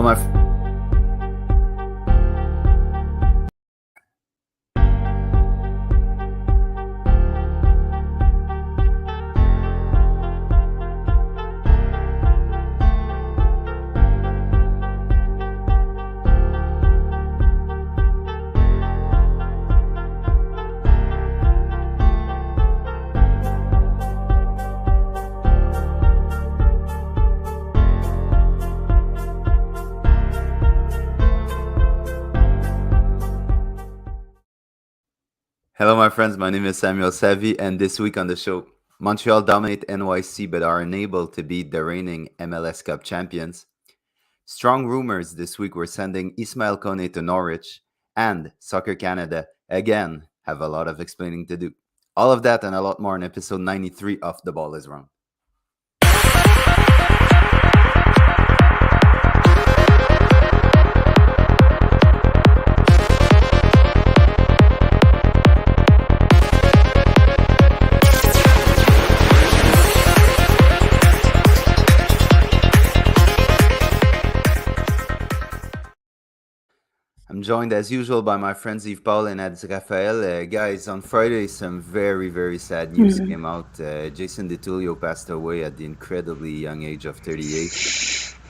my Hello, my friends. My name is Samuel Savy, and this week on the show, Montreal dominate NYC but are unable to beat the reigning MLS Cup champions. Strong rumors this week were sending Ismail Kone to Norwich, and Soccer Canada again have a lot of explaining to do. All of that and a lot more in episode 93 of The Ball is Wrong. I'm joined as usual by my friends Yves Paul and Ed Rafael. Guys, on Friday, some very, very sad news came out. Jason Di Tullio passed away at the incredibly young age of 38.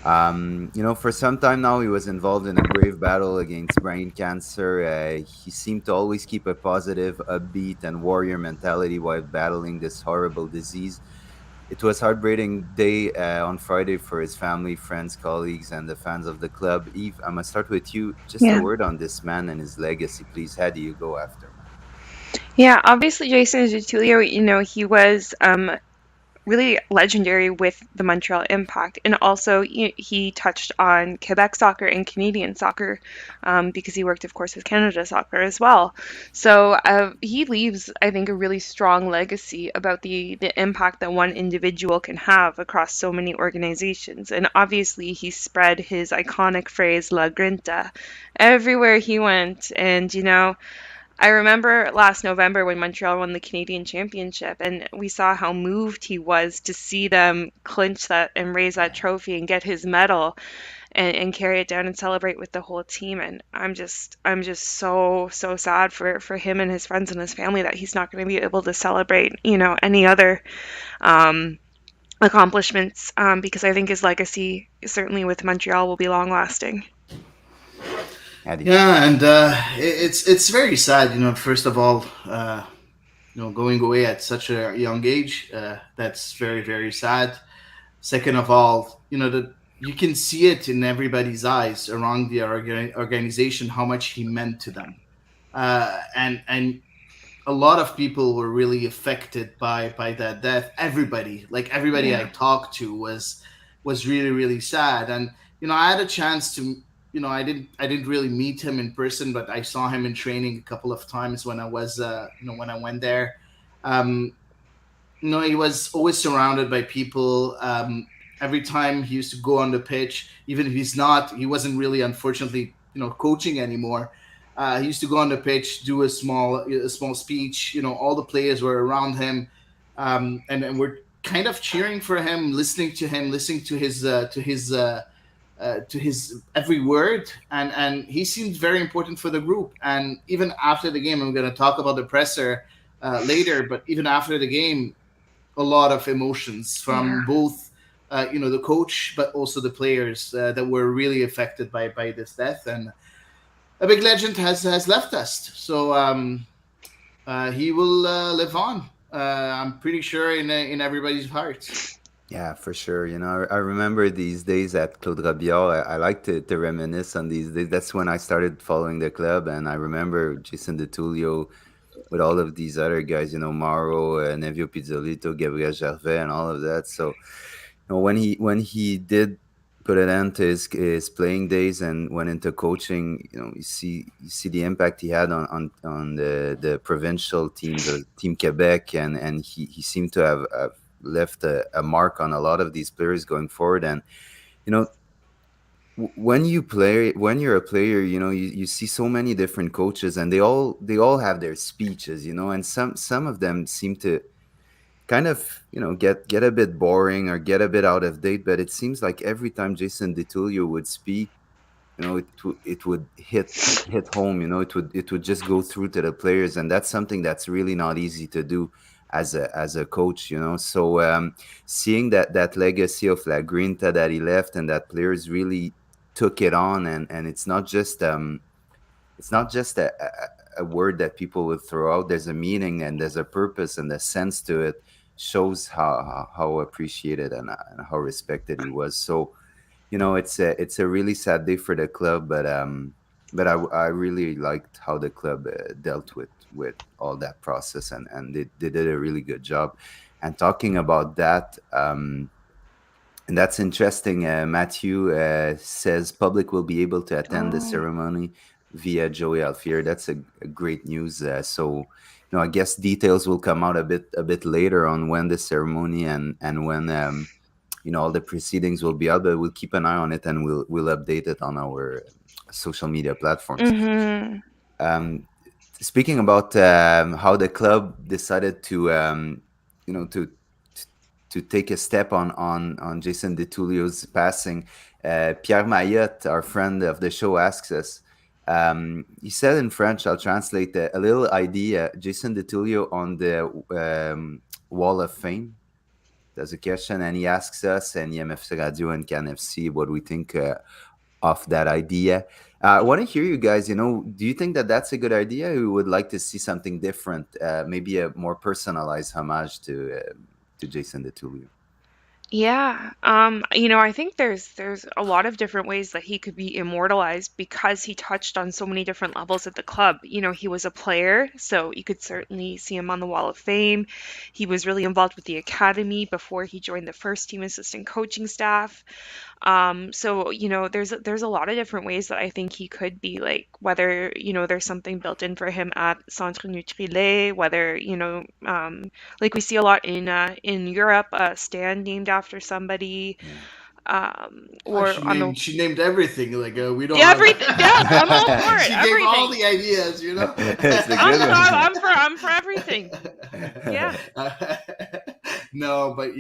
For some time now, he was involved in a brave battle against brain cancer. He seemed to always keep a positive, upbeat, and warrior mentality while battling this horrible disease. It was a heartbreaking day on Friday for his family, friends, colleagues, and the fans of the club. Eve, I'm going to start with you. Just a word on this man and his legacy, please. How do you go after, man? Yeah, obviously Jason Di Tullio, he was really legendary with the Montreal Impact, and also he touched on Quebec soccer and Canadian soccer because he worked, of course, with Canada soccer as well. So he leaves, I think, a really strong legacy about the impact that one individual can have across so many organizations. And obviously, he spread his iconic phrase "La Grinta" everywhere he went, and I remember last November when Montreal won the Canadian Championship, and we saw how moved he was to see them clinch that and raise that trophy and get his medal and carry it down and celebrate with the whole team. And I'm just so sad for him and his friends and his family that he's not going to be able to celebrate any other accomplishments because I think his legacy certainly with Montreal will be long lasting. Hady. Yeah, and it's very sad. First of all, going away at such a young age, that's very very sad. Second of all, that you can see it in everybody's eyes around the organization how much he meant to them, and a lot of people were really affected by that death. Everybody I talked to was really really sad. And I had a chance to I didn't really meet him in person, but I saw him in training a couple of times when I was when I went there. um he was always surrounded by people. Every time he used to go on the pitch, even if he wasn't really, unfortunately, coaching anymore. He used to go on the pitch, do a small speech. All the players were around him, and we're kind of cheering for him, listening to his every word, and he seemed very important for the group. And even after the game, I'm going to talk about the presser later, but even after the game, a lot of emotions from both the coach, but also the players that were really affected by this death. And a big legend has left us, so he will live on. I'm pretty sure in everybody's hearts. Yeah, for sure. I remember these days at Claude Robillard. I like to reminisce on these days. That's when I started following the club, and I remember Jason Di Tullio with all of these other guys, Mauro, Nevio Pizzolito, Gabriel Gervais, and all of that. So, when he did put an end to his playing days and went into coaching, you see the impact he had on the provincial teams, or Team Quebec, and he seemed to have left a mark on a lot of these players going forward. And when you're a player, you see so many different coaches, and they all have their speeches, and some of them seem to kind of get a bit boring or get a bit out of date. But it seems like every time Jason Di Tullio would speak, it would hit home. It would just go through to the players, and that's something that's really not easy to do as a coach. So seeing that legacy of La Grinta that he left, and that players really took it on, and it's not just a word that people would throw out. There's a meaning, and there's a purpose, and a sense to it. Shows how appreciated and how respected he was. So it's a really sad day for the club, but I really liked how the club dealt with all that process, and they did a really good job. And talking about that, and that's interesting. Matthew says public will be able to attend the Oh. ceremony via Joey Alfier. That's a great news. So I guess details will come out a bit later on when the ceremony and when all the proceedings will be out, but we'll keep an eye on it, and we'll update it on our social media platforms. Mm-hmm. Um, Speaking about how the club decided you know, to to take a step on Jason Di Tullio's passing, Pierre Mayotte, our friend of the show, asks us. He said in French, I'll translate a little idea. Jason Di Tullio on the Wall of Fame. There's a question, and he asks us and EMFC Radio and CanFC what we think of that idea. I want to hear you guys. Do you think that that's a good idea? We would like to see something different, maybe a more personalized homage to Jason Di Tullio. Yeah. I think there's a lot of different ways that he could be immortalized because he touched on so many different levels at the club. He was a player, so you could certainly see him on the Wall of Fame. He was really involved with the academy before he joined the first team assistant coaching staff. So there's a lot of different ways that I think he could be like, whether there's something built in for him at Centre Nutrilé, whether like we see a lot in Europe, a stand named after somebody, Yeah. Oh, or on the she named everything. Like we don't yeah, have. everything. Yeah, I'm all for it. She gave all Everything. the ideas. It's a good one. I'm for everything. Yeah. No, but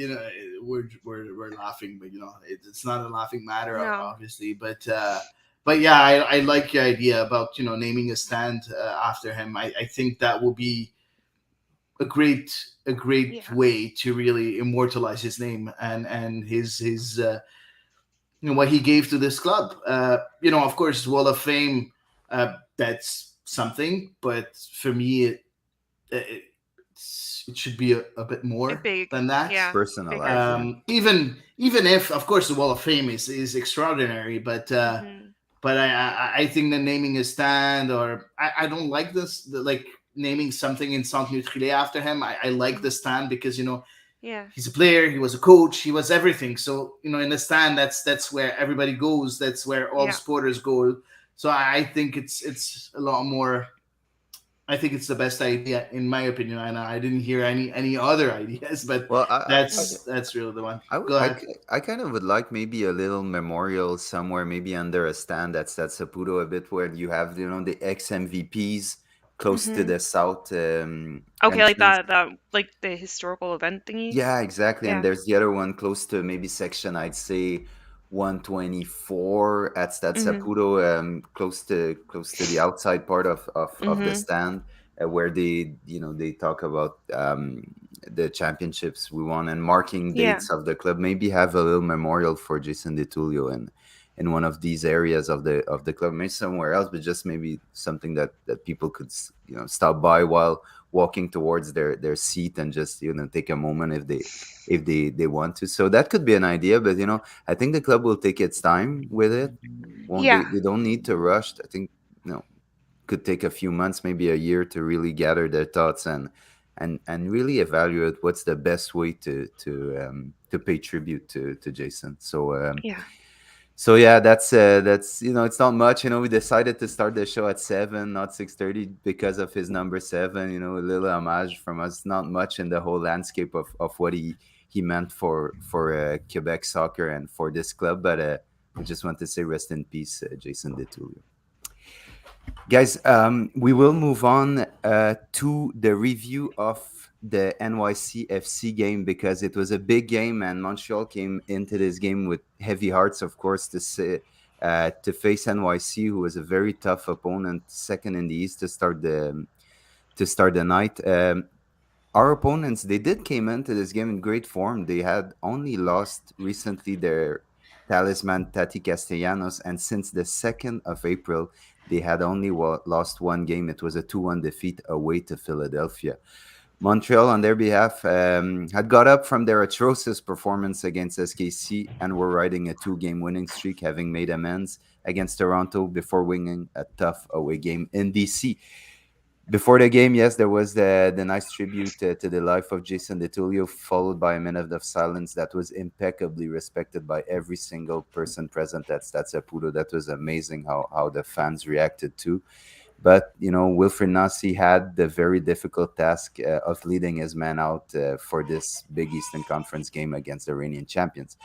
we're laughing, but it's not a laughing matter, No. obviously. But yeah, I like your idea about naming a stand after him. I think that will be a great Yeah. way to really immortalize his name and his what he gave to this club. Of course, Wall of Fame. That's something, but for me, it should be a bit A more big. than that. Yeah. Bigger. Personalized, yeah. Even if, of course, the Wall of Fame is extraordinary, Hmm. but I think that naming a stand, or I don't like like naming something in Saint Nutrilé after him. I like the stand because Yeah. he's a player, he was a coach, he was everything. So in the stand, that's where everybody goes. That's where all the Yeah. supporters go. So I think it's a lot more. I think it's the best idea in my opinion. And I didn't hear any other ideas, but Well, that's really the one. I, would- Go I, ahead. ki- I kind of would like maybe a little memorial somewhere, maybe under a stand that's Saputo a bit, where you have the ex MVPs close to Hmm. the south Okay, like entrance. that, like the historical event thingy. Yeah, exactly. And Yeah. there's the other one close to maybe section, I'd say 124 at Stade Hmm. Saputo, close to the outside part of the Hmm. stand, where they talk about the championships we won and marking Yeah. dates of the club. Maybe have a little memorial for Jason Di Tullio in one of these areas of the club, maybe somewhere else, but just maybe something that people could stop by while walking towards their seat, and just take a moment if they want to. So that could be an idea, but I think the club will take its time with it. Won't they? Yeah. They don't need to rush. I think could take a few months, maybe a year, to really gather their thoughts and really evaluate what's the best way to pay tribute to Jason. Yeah. So yeah, that's it's not much. We decided to start the show at 7, not 6:30, because of his number 7. A little homage from us. Not much in the whole landscape of what he meant for Quebec soccer and for this club, but I just want to say rest in peace, Jason Di Tullio. Guys, we will move on to the review of the NYCFC game, because it was a big game, and Montreal came into this game with heavy hearts, of course, to say, to face NYC, who was a very tough opponent, second in the East to start the night. Our opponents, they did came into this game in great form. They had only lost recently their talisman Tati Castellanos, and since the 2nd of April, they had only lost one game. It was a 2-1 defeat away to Philadelphia. Montreal, on their behalf, had got up from their atrocious performance against SKC and were riding a 2-game winning streak, having made amends against Toronto before winning a tough away game in DC. Before the game, yes, there was the nice tribute to the life of Jason Di Tullio, followed by a minute of silence that was impeccably respected by every single person present at Stade Saputo. That was amazing how the fans reacted to. But, Wilfried Nancy had the very difficult task of leading his men out for this Big Eastern Conference game against the reigning champions.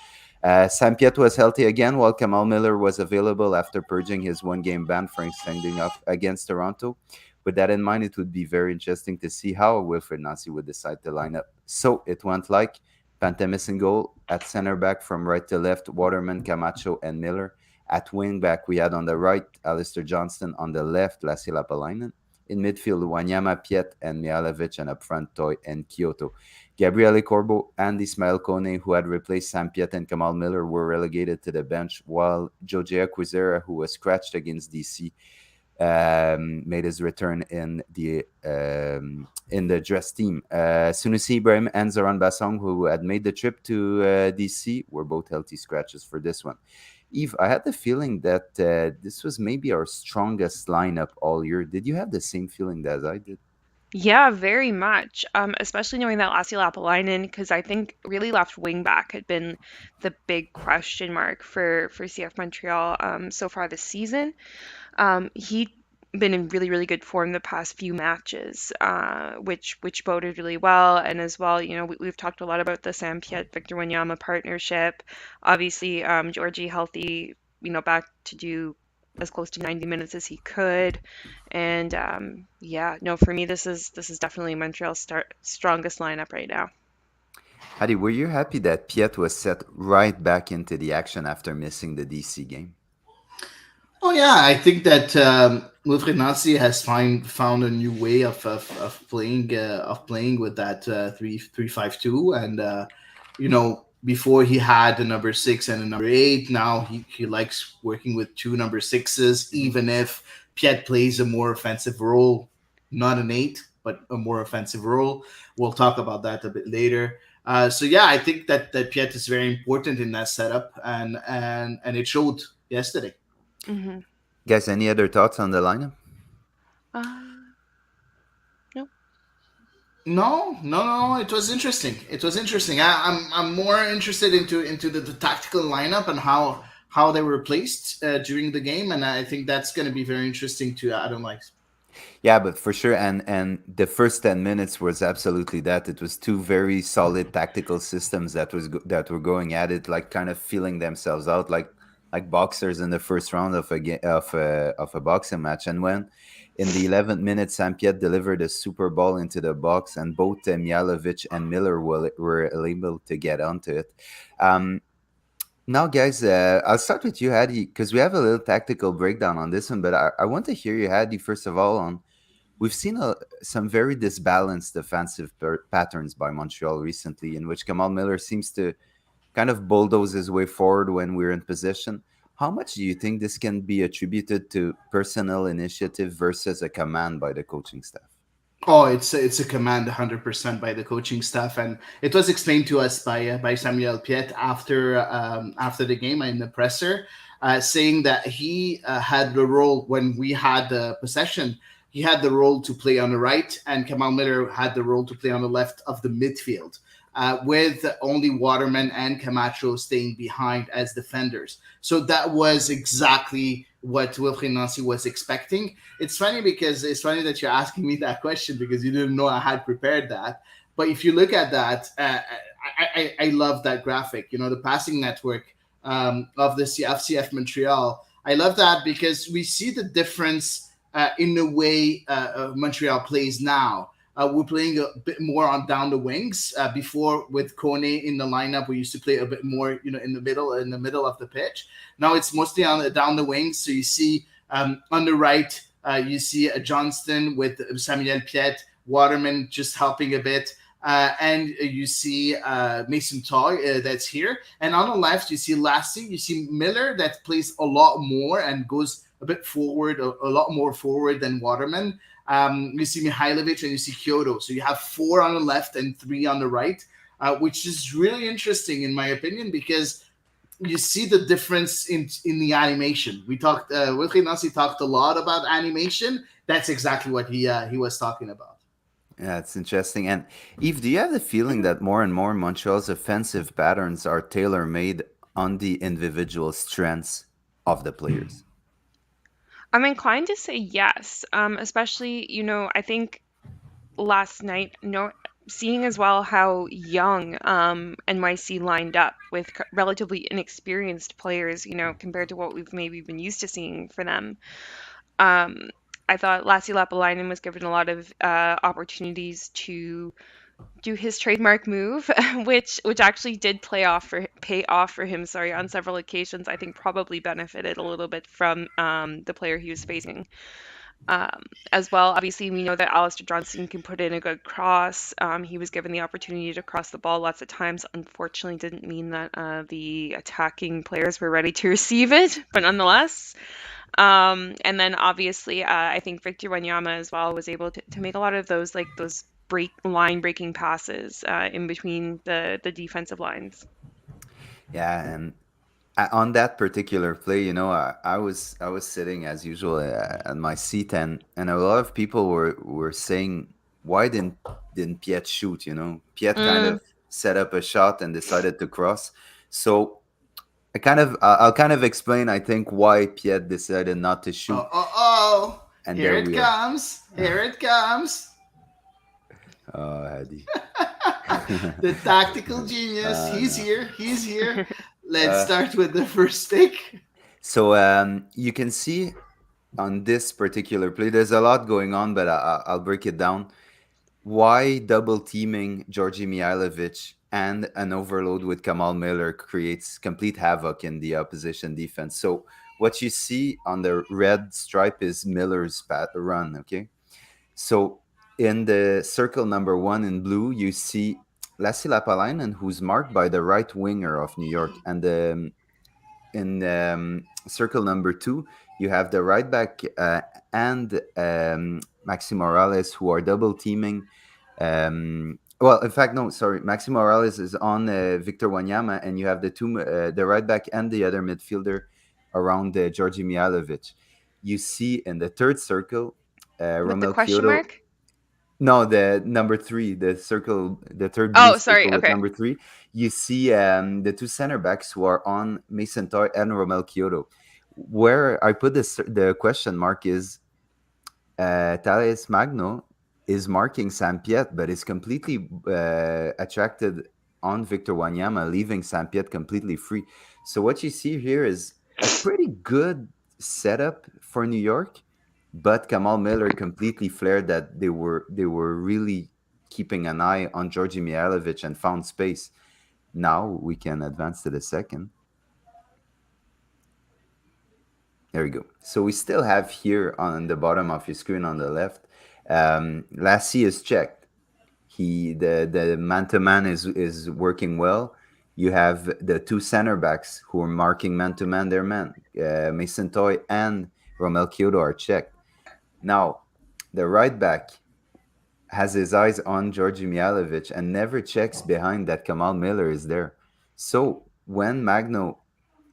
Saint-Piet was healthy again, while Kamal Miller was available after purging his one-game ban for standing up against Toronto. With that in mind, it would be very interesting to see how Wilfried Nancy would decide to line up. So it went like Pantemis in goal, at center back from right to left, Waterman, Camacho, and Miller. At wing back, we had on the right Alistair Johnston, on the left Lassi Lapalainen. In midfield, Wanyama, Piet, and Mihalovic, and up front, Toy and Kyoto. Gabriele Corbo and Ismael Kone, who had replaced Sam Piet and Kamal Miller, were relegated to the bench, while Jojea Quizera, who was scratched against DC, made his return in the dress team. Sunusi Ibrahim and Zoran Basong, who had made the trip to DC, were both healthy scratches for this one. Eve, I had the feeling that this was maybe our strongest lineup all year. Did you have the same feeling as I did? Yeah, very much. Especially knowing that Lassi Lapalainen, because I think really left wing back had been the big question mark for CF Montreal so far this season. He'd been in really, really good form the past few matches, which boded really well. And as well, we've talked a lot about the Sam Piet Victor Wanyama partnership. Obviously, Georgie healthy, back to do as close to 90 minutes as he could. And for me, this is definitely Montreal's strongest lineup right now. Hady, were you happy that Piet was set right back into the action after missing the DC game? Oh yeah, I think that Wilfried Nancy has found a new way of playing with that 3-5-2, and before he had a number 6 and a number 8. Now he likes working with 2 number 6s, even if Piet plays a more offensive role, not an 8, but a more offensive role. We'll talk about that a bit later. So yeah, I think that Piet is very important in that setup, and it showed yesterday. Mm-hmm. Guys, any other thoughts on the lineup? No. It was interesting. I'm more interested into the tactical lineup and how they were placed during the game, and I think that's going to be very interesting to Adam likes. Yeah, but for sure, and the first 10 minutes was absolutely that. It was 2 very solid tactical systems that were going at it, like kind of feeling themselves out, like boxers in the first round of a boxing match. And when in the 11th minute, Sam Piet delivered a super ball into the box, and both Mihalovic and Miller were able to get onto it. Now, guys, I'll start with you, Hady, because we have a little tactical breakdown on this one, but I want to hear you, Hady, first of all, on we've seen some very disbalanced defensive patterns by Montreal recently, in which Kamal Miller seems to kind of bulldoze his way forward when we're in position. How much do you think this can be attributed to personnel initiative versus a command by the coaching staff? Oh, it's a command 100% by the coaching staff, and it was explained to us by Samuel Piet after the game in the presser, saying that he had the role when we had possession. He had the role to play on the right, and Kamal Miller had the role to play on the left of the midfield, with only Waterman and Camacho staying behind as defenders. So that was exactly what Wilfried Nancy was expecting. It's funny that you're asking me that question, because you didn't know I had prepared that. But if you look at that, I love that graphic. The passing network of the CF Montreal. I love that because we see the difference in the way Montreal plays now. we're playing a bit more on down the wings. Before with Kone in the lineup, we used to play a bit more, in the middle of the pitch. Now it's mostly on down the wings. So you see on the right, you see Johnston with Samuel Piet, Waterman just helping a bit. And you see Mason Toy that's here. And on the left, you see Lassie. You see Miller that plays a lot more and goes a bit forward, a lot more forward than Waterman. You see Mihailovic and you see Kyoto. So you have 4 on the left and 3 on the right, which is really interesting in my opinion because you see the difference in the animation. We talked, Wilkie Nasi talked a lot about animation. That's exactly what he was talking about. Yeah, it's interesting. And Eve, do you have the feeling that more and more Montreal's offensive patterns are tailor-made on the individual strengths of the players? I'm inclined to say yes, especially, I think last night, seeing as well how young NYC lined up with relatively inexperienced players, compared to what we've maybe been used to seeing for them. I thought Lassi Lapalainen was given a lot of opportunities to do his trademark move, which actually did pay off for him. Sorry, on several occasions. I think probably benefited a little bit from the player he was facing. As well, obviously, we know that Alistair Johnston can put in a good cross. He was given the opportunity to cross the ball lots of times. Unfortunately, didn't mean that the attacking players were ready to receive it, but nonetheless. And then obviously, I think Victor Wanyama as well was able to make a lot of those line breaking passes in between the defensive lines. Yeah, and on that particular play, I was sitting as usual at my seat, and a lot of people were saying, why didn't Piet shoot? Piet kind Mm. of set up a shot and decided to cross. So I'll kind of explain, I think, why Piet decided not to shoot. And Here there it we are. comes. Here it comes. Oh, Hady. The tactical genius. He's No. here. He's here. Let's start with the first pick. So you can see on this particular play, there's a lot going on, but I'll break it down. Why double teaming Georgi Mihailovic and an overload with Kamal Miller creates complete havoc in the opposition defense. So what you see on the red stripe is Miller's run, okay? So in the circle number 1 in blue, you see Lassi Lapalainen, who's marked by the right winger of New York. And in circle number 2, you have the right back and Maxi Morales, who are double teaming. Well, in fact, no, sorry. Maxi Morales is on Victor Wanyama, and you have the right back and the other midfielder around Georgi Mihailovic. You see in the third circle, With the Romel question Kyoto. mark? No, the number 3, the circle, the third blue Oh, sorry. circle with Okay. number 3. You see the 2 center backs who are on Mason Toy and Romel Kyoto. Where I put the question mark is Thales Magno is marking Sam Piet, but is completely attracted on Victor Wanyama, leaving Sam Piet completely free. So what you see here is a pretty good setup for New York, but Kamal Miller completely flared that they were really keeping an eye on Georgi Mihailovic and found space. Now we can advance to the second. There we go. So we still have here on the bottom of your screen on the left, Lassie is checked. The man-to-man is working well. You have the 2 center backs who are marking man-to-man their man. Mason Toy and Romel Kyoto are checked. Now, the right back has his eyes on Georgi Mihailovic and never checks behind that Kamal Miller is there. So when Magno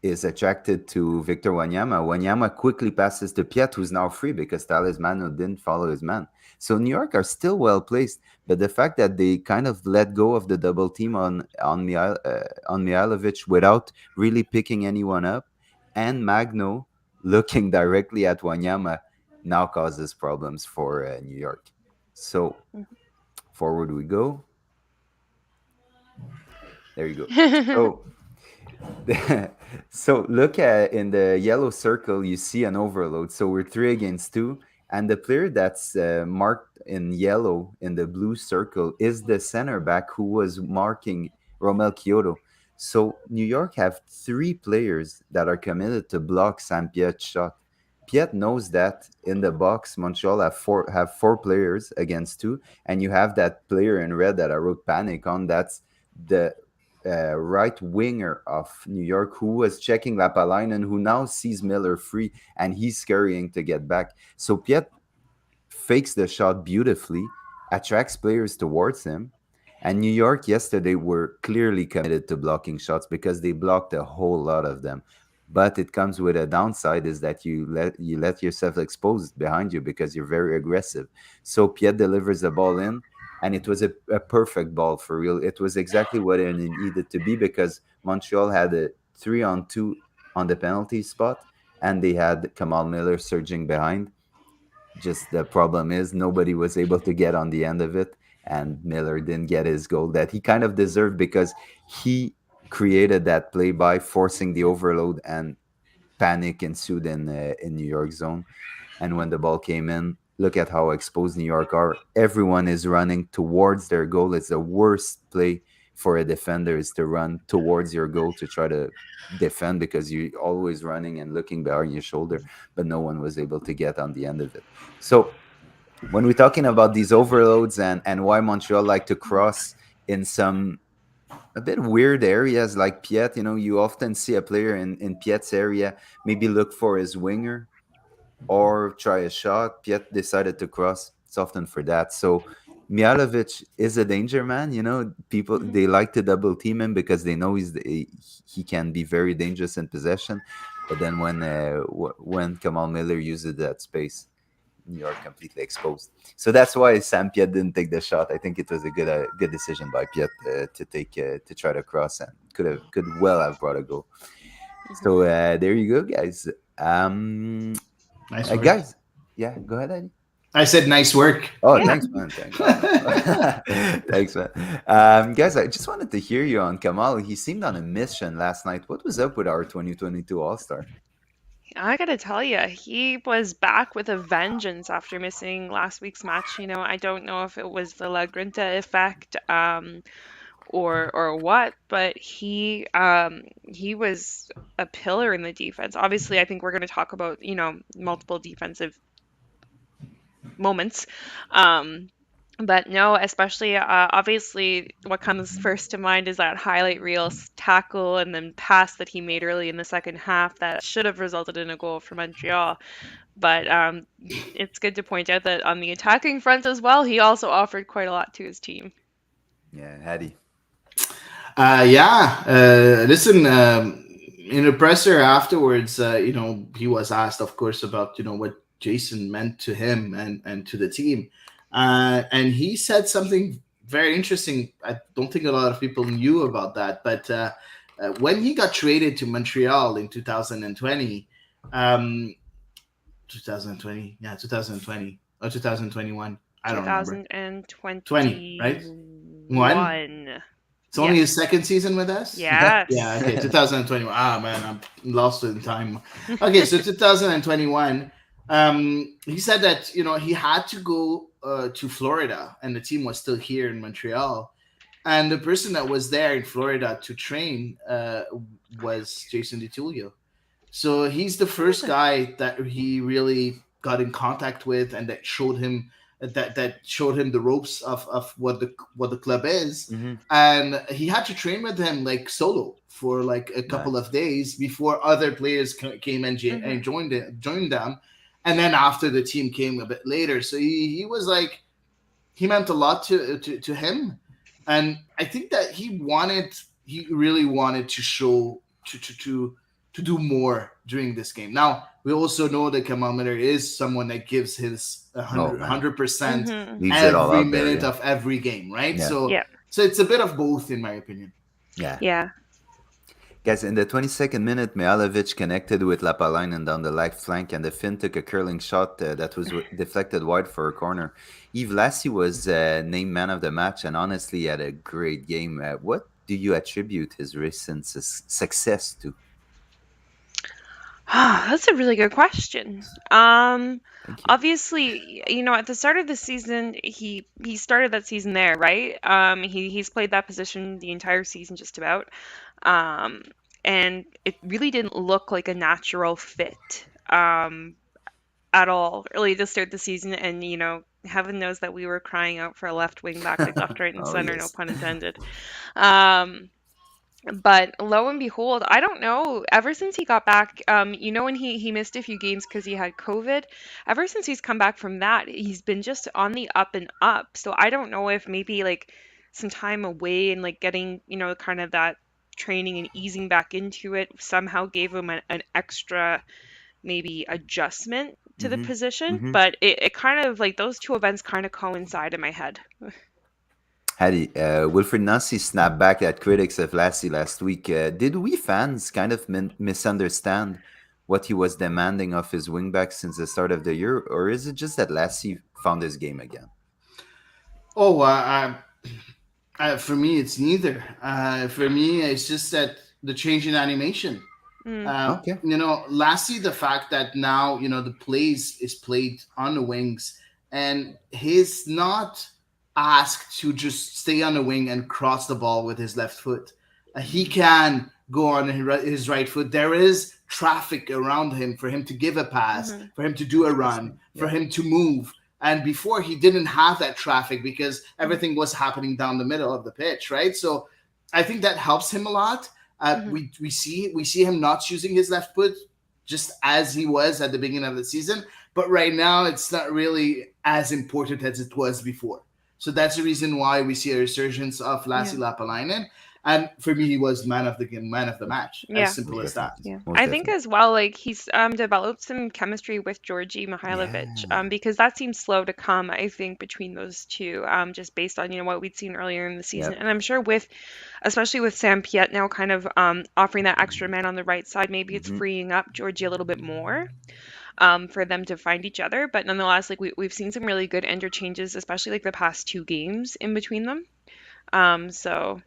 is attracted to Victor Wanyama, Wanyama quickly passes to Piet, who's now free because Thales Magno didn't follow his man. So New York are still well placed, but the fact that they kind of let go of the double team on Mihailovic without really picking anyone up, and Magno looking directly at Wanyama now causes problems for New York. So forward we go. There you go. So look at in the yellow circle, you see an overload. So we're 3 against 2, And the player that's marked in yellow in the blue circle is the center back who was marking Romel Kyoto. So New York have three players that are committed to block Sam Piet's shot. Piet knows that in the box, Montreal have four players against two, and you have that player in red that I wrote panic on. That's the right winger of New York who was checking Lapalainen, who now sees Miller free, and he's scurrying to get back. So Piet fakes the shot beautifully, attracts players towards him. And New York yesterday were clearly committed to blocking shots because they blocked a whole lot of them. But it comes with a downside is that you let yourself exposed behind you because you're very aggressive. So Piet delivers the ball in, and it was a perfect ball for real. It was exactly what it needed to be because Montreal had a 3-on-2 on the penalty spot, and they had Kamal Miller surging behind. Just the problem is nobody was able to get on the end of it, and Miller didn't get his goal that he kind of deserved because he created that play by forcing the overload, and panic ensued in New York zone. And when the ball came in, look at how exposed New York are. Everyone is running towards their goal. It's the worst play for a defender is to run towards your goal to try to defend because you're always running and looking behind your shoulder, but no one was able to get on the end of it. So when we're talking about these overloads and why Montreal like to cross in some a bit weird areas like Piet, you often see a player in Piet's area maybe look for his winger or try a shot. Piet decided to cross. It's often for that. So Mihailovic is a danger man. People Mhm. they like to double team him because they know he can be very dangerous in possession. But then when Kamal Miller uses that space, New York completely exposed. So that's why Sam Piet didn't take the shot. I think it was a good decision by Piet to try to cross and could well have brought a goal. So Mhm. there you go, guys. Um, Nice work. guys, yeah, go ahead, Eddie. I said nice work. Oh, Yeah. thanks, man. Thanks, thanks, man. Guys, I just wanted to hear you on Kamal. He seemed on a mission last night. What was up with our 2022 All Star? I gotta tell you, he was back with a vengeance after missing last week's match. I don't know if it was the La Grinta effect, or what, but he was a pillar in the defense. Obviously, I think we're gonna talk about, multiple defensive moments. Um, but no, especially obviously, what comes first to mind is that highlight reel tackle and then pass that he made early in the second half that should have resulted in a goal for Montreal. But it's good to point out that on the attacking front as well, he also offered quite a lot to his team. Yeah, Hattie. Yeah. Listen, in the presser afterwards, he was asked, of course, about what Jason meant to him and to the team, and he said something very interesting. I don't think a lot of people knew about that, but when he got traded to Montreal in 2020, 2020, yeah, 2020 or 2021, I don't remember. 20, right? One. 2021. It's only his Yes. second season with us. Yeah. Yeah, okay, Yes. 2021. Ah, man, I'm lost in time. Okay, so 2021, he said that he had to go to Florida, and the team was still here in Montreal, and the person that was there in Florida to train was Jason Di Tullio. So he's the first guy that he really got in contact with, and that showed him the ropes of what the club is, Hmm. and he had to train with him like solo for like a couple Nice. of days before other players came and Hmm. joined them, and then after the team came a bit later. So he was like he meant a lot to him, and I think that he really wanted to show to do more during this game. Now we also know that Kamal Miller is someone that gives his Oh 100 man, 100% Hmm. leaves it all every out there. minute Yeah, of every game, right? yeah, So Yeah. so it's a bit of both, in my opinion. yeah. Yeah. Guys, in the 22nd minute, Mihailovic connected with Lapalainen down the left flank, and the Finn took a curling shot that was deflected wide for a corner. Yves Lassie was named man of the match, and honestly, he had a great game. What do you attribute his recent success to? That's a really good question. Thank you. Obviously, at the start of the season, he started that season there, right? He's played that position the entire season, just about. Um, and it really didn't look like a natural fit. At all, really, to start the season. And heaven knows that we were crying out for a left wing back, like left, right, and Oh center, no yes. pun intended. Um, but lo and behold, I don't know. Ever since he got back, when he missed a few games because he had COVID, ever since he's come back from that, he's been just on the up and up. So I don't know if maybe like some time away and like getting, kind of that training and easing back into it somehow gave him an extra maybe adjustment to the Mm-hmm. position. Mm-hmm. But it kind of like those two events kind of coincide in my head. Hady, Wilfred Nancy snapped back at critics of Lassie last week. Did we fans kind of misunderstand what he was demanding of his wingback since the start of the year, or is it just that Lassie found his game again? Oh, for me, it's neither. For me, it's just that the change in animation. Mm, Okay. Lastly, the fact that now the plays is played on the wings, and he's not asked to just stay on the wing and cross the ball with his left foot. He mm, can go on his right foot. There is traffic around him for him to give a pass, mhm, for him to do a run, Interesting. for Yeah. him to move. And before he didn't have that traffic because mhm, everything was happening down the middle of the pitch, right? So I think that helps him a lot. mhm. We see him not using his left foot just as he was at the beginning of the season, but right now it's not really as important as it was before. So that's the reason why we see a resurgence of Yeah. Lassi Lapalainen. And for me, he was man of the game, man of the match. As Yeah. simple Most as that. definitely. Yeah, Most I think definitely. as well, like he's developed some chemistry with Georgi Mihailovic, Yeah. because that seems slow to come, I think, between those two, just based on what we'd seen earlier in the season. Yep. And I'm sure especially with Sam Piet now kind of offering that extra man on the right side, maybe it's Mm-hmm. freeing up Georgie a little bit more, for them to find each other. But nonetheless, like we've seen some really good interchanges, especially like the past two games in between them. So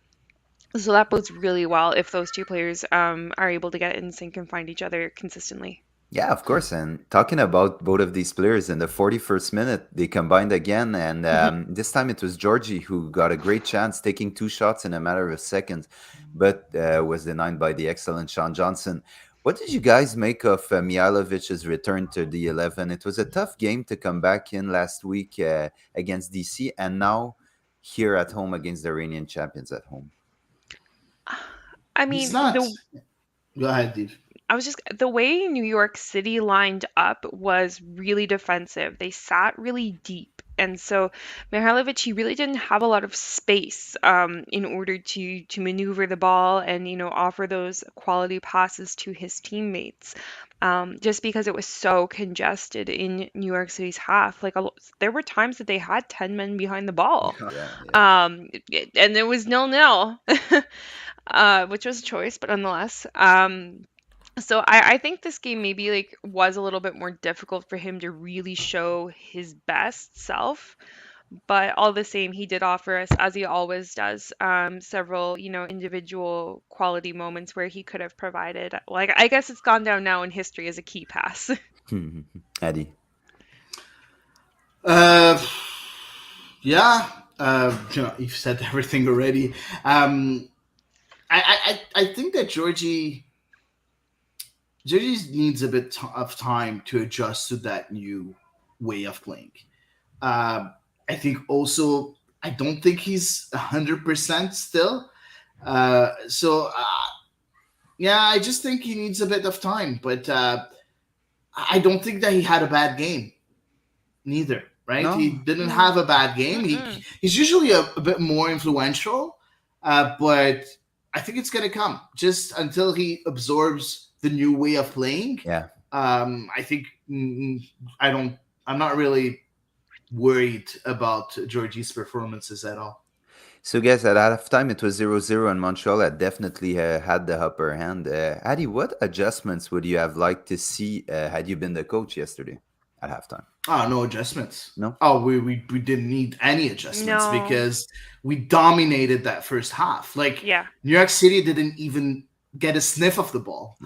that bodes really well if those two players are able to get in sync and find each other consistently. Yeah, of course. And talking about both of these players in the 41st minute, they combined again. And Mhm. this time it was Georgie who got a great chance, taking two shots in a matter of seconds, but was denied by the excellent Sean Johnson. What did you guys make of Mihailovic's return to the 11? It was a tough game to come back in last week against DC, and now here at home against the reigning champions at home. I He's mean, not. Go ahead, Dave. the way New York City lined up was really defensive. They sat really deep. And so Mihailovic, he really didn't have a lot of space in order to maneuver the ball and offer those quality passes to his teammates. Just because it was so congested in New York City's half, like there were times that they had 10 men behind the ball, Yeah, yeah. and it was 0-0, which was a choice, but nonetheless. So I think this game maybe like was a little bit more difficult for him to really show his best self, but all the same, he did offer us, as he always does, several individual quality moments where he could have provided. Like I guess it's gone down now in history as a key pass. Eddie. Uh, yeah. You've said everything already. I think that Georgie needs a bit of time to adjust to that new way of playing. Um, I think also I don't think he's 100% still. Yeah, I just think he needs a bit of time. But I don't think that he had a bad game neither. Right? He No. didn't No. have a bad game. Mm-mm. He's usually a bit more influential, but I think it's gonna come just until he absorbs the new way of playing. Yeah. I think I don't. I'm not really worried about Georgie's performances at all. So, guys, at halftime, it was 0-0, and Montreal had definitely had the upper hand. Adi, what adjustments would you have liked to see had you been the coach yesterday at halftime? Oh, no adjustments. No? Oh, we didn't need any adjustments No. because we dominated that first half. Like Yeah. New York City didn't even get a sniff of the ball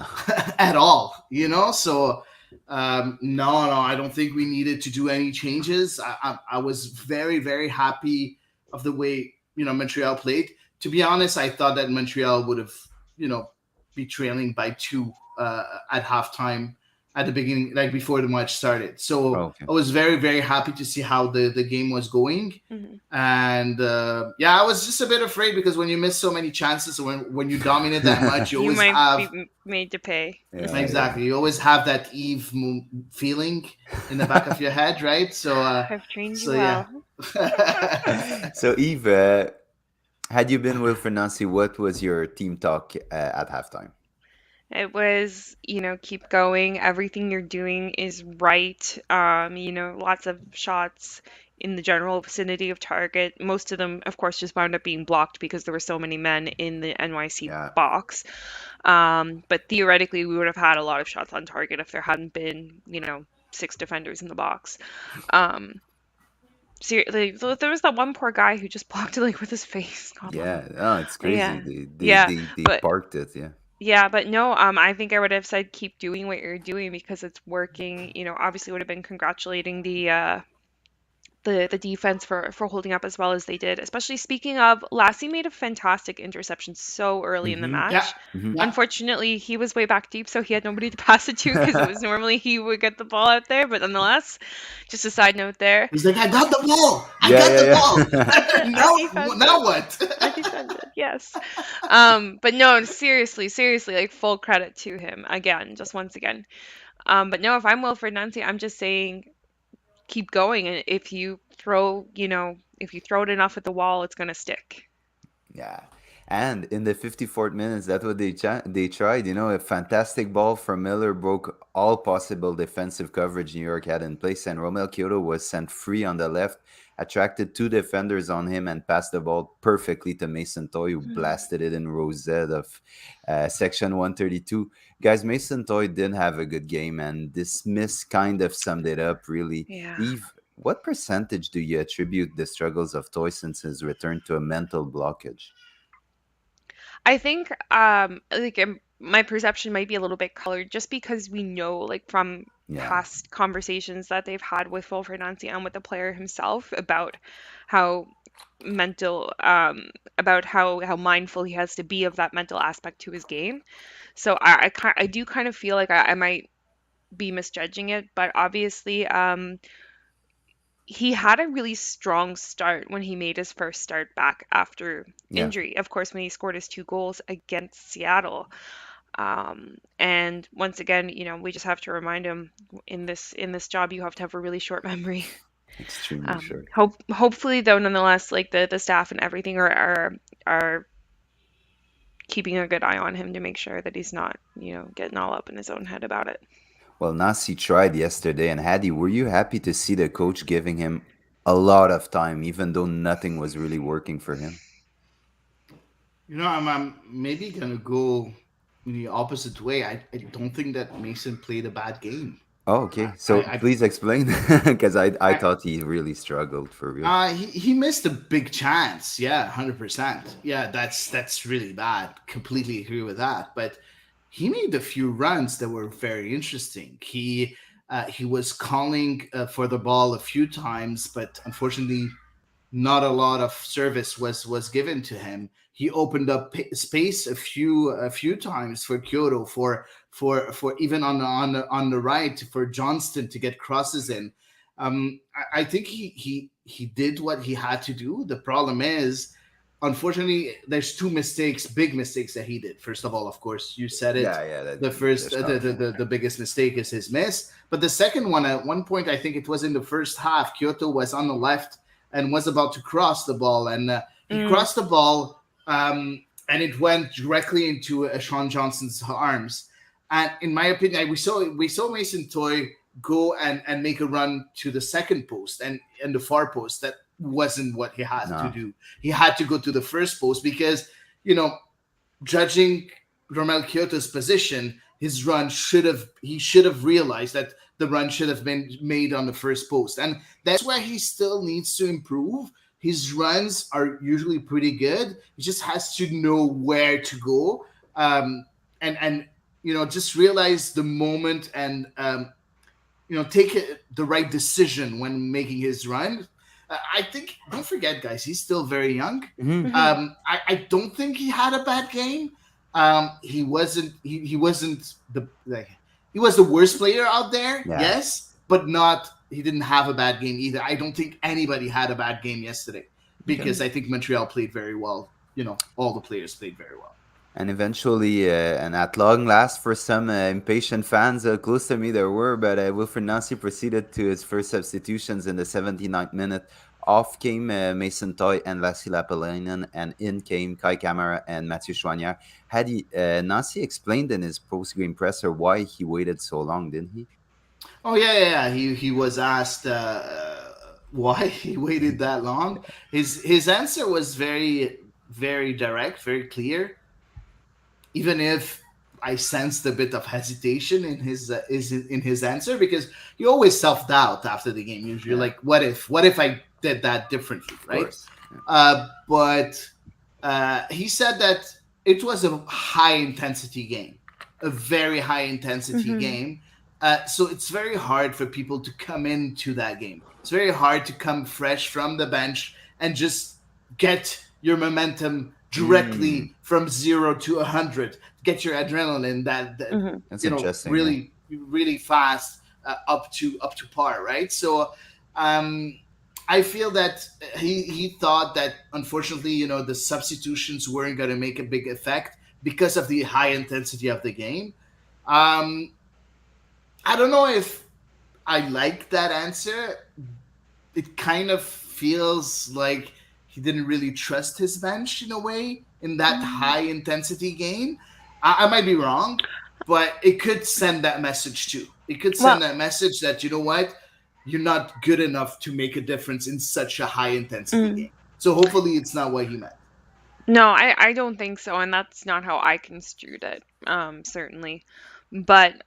at all, you know? So, no, I don't think we needed to do any changes. I was very, very happy of the way, Montreal played. To be honest, I thought that Montreal would have, be trailing by two at halftime at the beginning, like before the match started. So Okay. I was very, very happy to see how the game was going. Mm-hmm. And I was just a bit afraid because when you miss so many chances, when you dominate that much, you You always might have be made to pay. Yeah, exactly. You always have that feeling in the back of your head, right? I've trained you Yeah. well. So, Eve, had you been Wilfred Nancy, what was your team talk at halftime? It was, keep going. Everything you're doing is right. Lots of shots in the general vicinity of target. Most of them, of course, just wound up being blocked because there were so many men in the NYC Yeah. box. But theoretically, we would have had a lot of shots on target if there hadn't been, 6 defenders in the box. Seriously, there was that one poor guy who just blocked it like with his face. God love him. Yeah. Oh, it's crazy. Yeah, They yeah, they they but parked it. Yeah. yeah, but no, I think I would have said keep doing what you're doing because it's working. Obviously would have been congratulating the defense for holding up as well as they did. Especially speaking of, Lassie made a fantastic interception so early in the Mm-hmm. Yeah. match. Mm-hmm. Yeah. Unfortunately, he was way back deep, so he had nobody to pass it to because it was normally he would get the ball out there. But nonetheless, just a side note there. He's like, I got the ball. I Yeah, got the yeah, ball. A defensive. now what? A defensive, yes. But no, seriously, like full credit to him again, just once again. But no, if I'm Wilfred Nancy, I'm just saying keep going, and if you throw, if you throw it enough at the wall, it's gonna stick. Yeah. And in the 54th minutes, that's what they tried. A fantastic ball from Miller broke all possible defensive coverage New York had in place, and Romel Kyoto was sent free on the left, attracted two defenders on him, and passed the ball perfectly to Mason Toy, who blasted it in row Z of section 132. Guys, Mason Toy didn't have a good game, and this miss kind of summed it up, really. Yeah. Eve, what percentage do you attribute the struggles of Toy since his return to a mental blockage? I think my perception might be a little bit colored just because we know like from Yeah. past conversations that they've had with Wilfred Nancy and with the player himself about how mental about how mindful he has to be of that mental aspect to his game. So I do kind of feel like I might be misjudging it, but obviously he had a really strong start when he made his first start back after Yeah. injury. Of course, when he scored his 2 goals against Seattle. And once again, we just have to remind him in this job you have to have a really short memory. Extremely short. Hopefully though, nonetheless, like the staff and everything are keeping a good eye on him to make sure that he's not, getting all up in his own head about it. Well, Nasi tried yesterday, and Hady, were you happy to see the coach giving him a lot of time, even though nothing was really working for him? I'm maybe gonna go in the opposite way. I don't think that Mason played a bad game. Oh, okay. So please explain, because I thought he really struggled for real. He missed a big chance. Yeah, 100%. Yeah, that's really bad. Completely agree with that. But he made a few runs that were very interesting. He was calling for the ball a few times, but unfortunately, not a lot of service was given to him. He opened up space a few times for Kyoto, for even on the right for Johnston to get crosses in. I think he did what he had to do. The problem is, unfortunately, there's two big mistakes that he did. First of all, of course, you said it. Yeah. The biggest mistake is his miss. But the second one, at one point, I think it was in the first half, Kyoto was on the left and was about to cross the ball, and he crossed the ball, and it went directly into Sean Johnson's arms. And in my opinion, we saw Mason Toy go and make a run to the second post and the far post. That wasn't what he had to do. He had to go to the first post because, judging Romel Kyoto's position, his run should have realized that the run should have been made on the first post. And that's where he still needs to improve. His runs are usually pretty good. He just has to know where to go. and just realize the moment, and take the right decision when making his run. I think, don't forget, guys, he's still very young. Hmm. Hmm. I don't think he had a bad game. He wasn't the like, he was the worst player out there, Yeah. yes, but not he didn't have a bad game either. I don't think anybody had a bad game yesterday, Okay. because I think Montreal played very well. All the players played very well. And eventually, and at long last, for some impatient fans close to me, there were, but Wilfred Nancy proceeded to his first substitutions in the 79th minute. Off came Mason Toy and Lassi Lapalainen, and in came Kai Kamara and Mathieu Chouanière. Nancy explained in his post-game presser why he waited so long, didn't he? Oh yeah, yeah, yeah. He was asked why he waited that long. His answer was very very direct, very clear. Even if I sensed a bit of hesitation in his answer, because you always self doubt after the game. You're Yeah, like, what if I did that differently, of right? course. Yeah. But he said that it was a high intensity game, a very high intensity Hmm. game. So it's very hard for people to come into that game. It's very hard to come fresh from the bench and just get your momentum Mm, directly from 0 to 100. Get your adrenaline that Hmm. that's interesting. Yeah. really really fast, up to par, right? So um, I feel that he thought that, unfortunately, the substitutions weren't going to make a big effect because of the high intensity of the game. Um, I don't know if I like that answer. It kind of feels like he didn't really trust his bench in a way in that high intensity game. I might be wrong, but it could send that message too. It could Well, send that message that, what, you're not good enough to make a difference in such a high intensity mm, game. So hopefully it's not what he meant. no, I don't think so, and that's not how I construed it. Certainly, but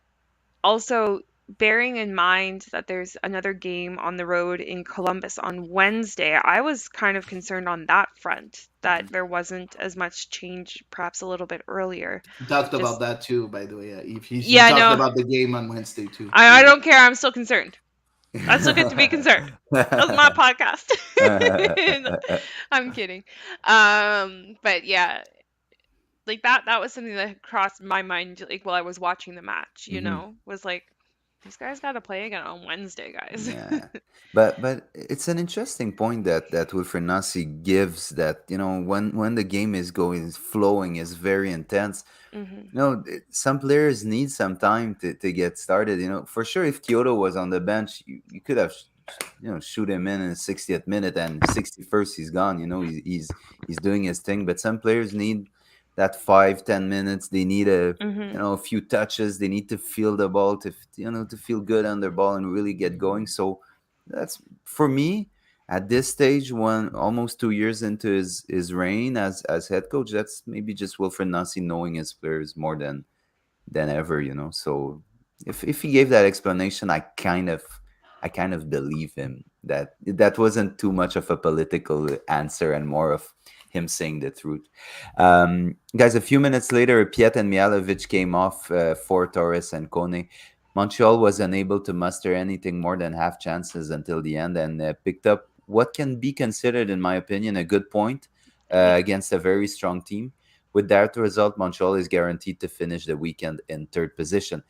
also bearing in mind that there's another game on the road in Columbus on Wednesday, I was kind of concerned on that front that Mhm. there wasn't as much change, perhaps a little bit earlier. He talked about Just that too, by the way. If he yeah, talked no, about the game on Wednesday too. I don't care. I'm still concerned. I still get to be concerned. That's my podcast. I'm kidding. But yeah, like that was something that crossed my mind like while I was watching the match, Mhm. was like these guys got to play again on Wednesday, guys. Yeah, but it's an interesting point that Wilfred Nancy gives, that when the game is going is flowing, is very intense. Hmm. Some players need some time to get started. For sure, if Kyoto was on the bench, you could have shoot him in the 60th minute, and 61st he's gone. He's doing his thing. But some players need that 5-10 minutes. They need Hmm. a few touches. They need to feel the ball to feel good on their ball and really get going. So that's for me at this stage, when almost 2 years into his reign as head coach. That's maybe just Wilfred Nancy knowing his players more than ever. So if he gave that explanation, I kind of believe him, that wasn't too much of a political answer and more of him saying the truth. Guys, a few minutes later, Piet and Mihailovic came off for Torres and Kone. Montreal was unable to muster anything more than half chances until the end, and picked up what can be considered, in my opinion, a good point Yeah. against a very strong team. With that result, Montreal is guaranteed to finish the weekend in third position.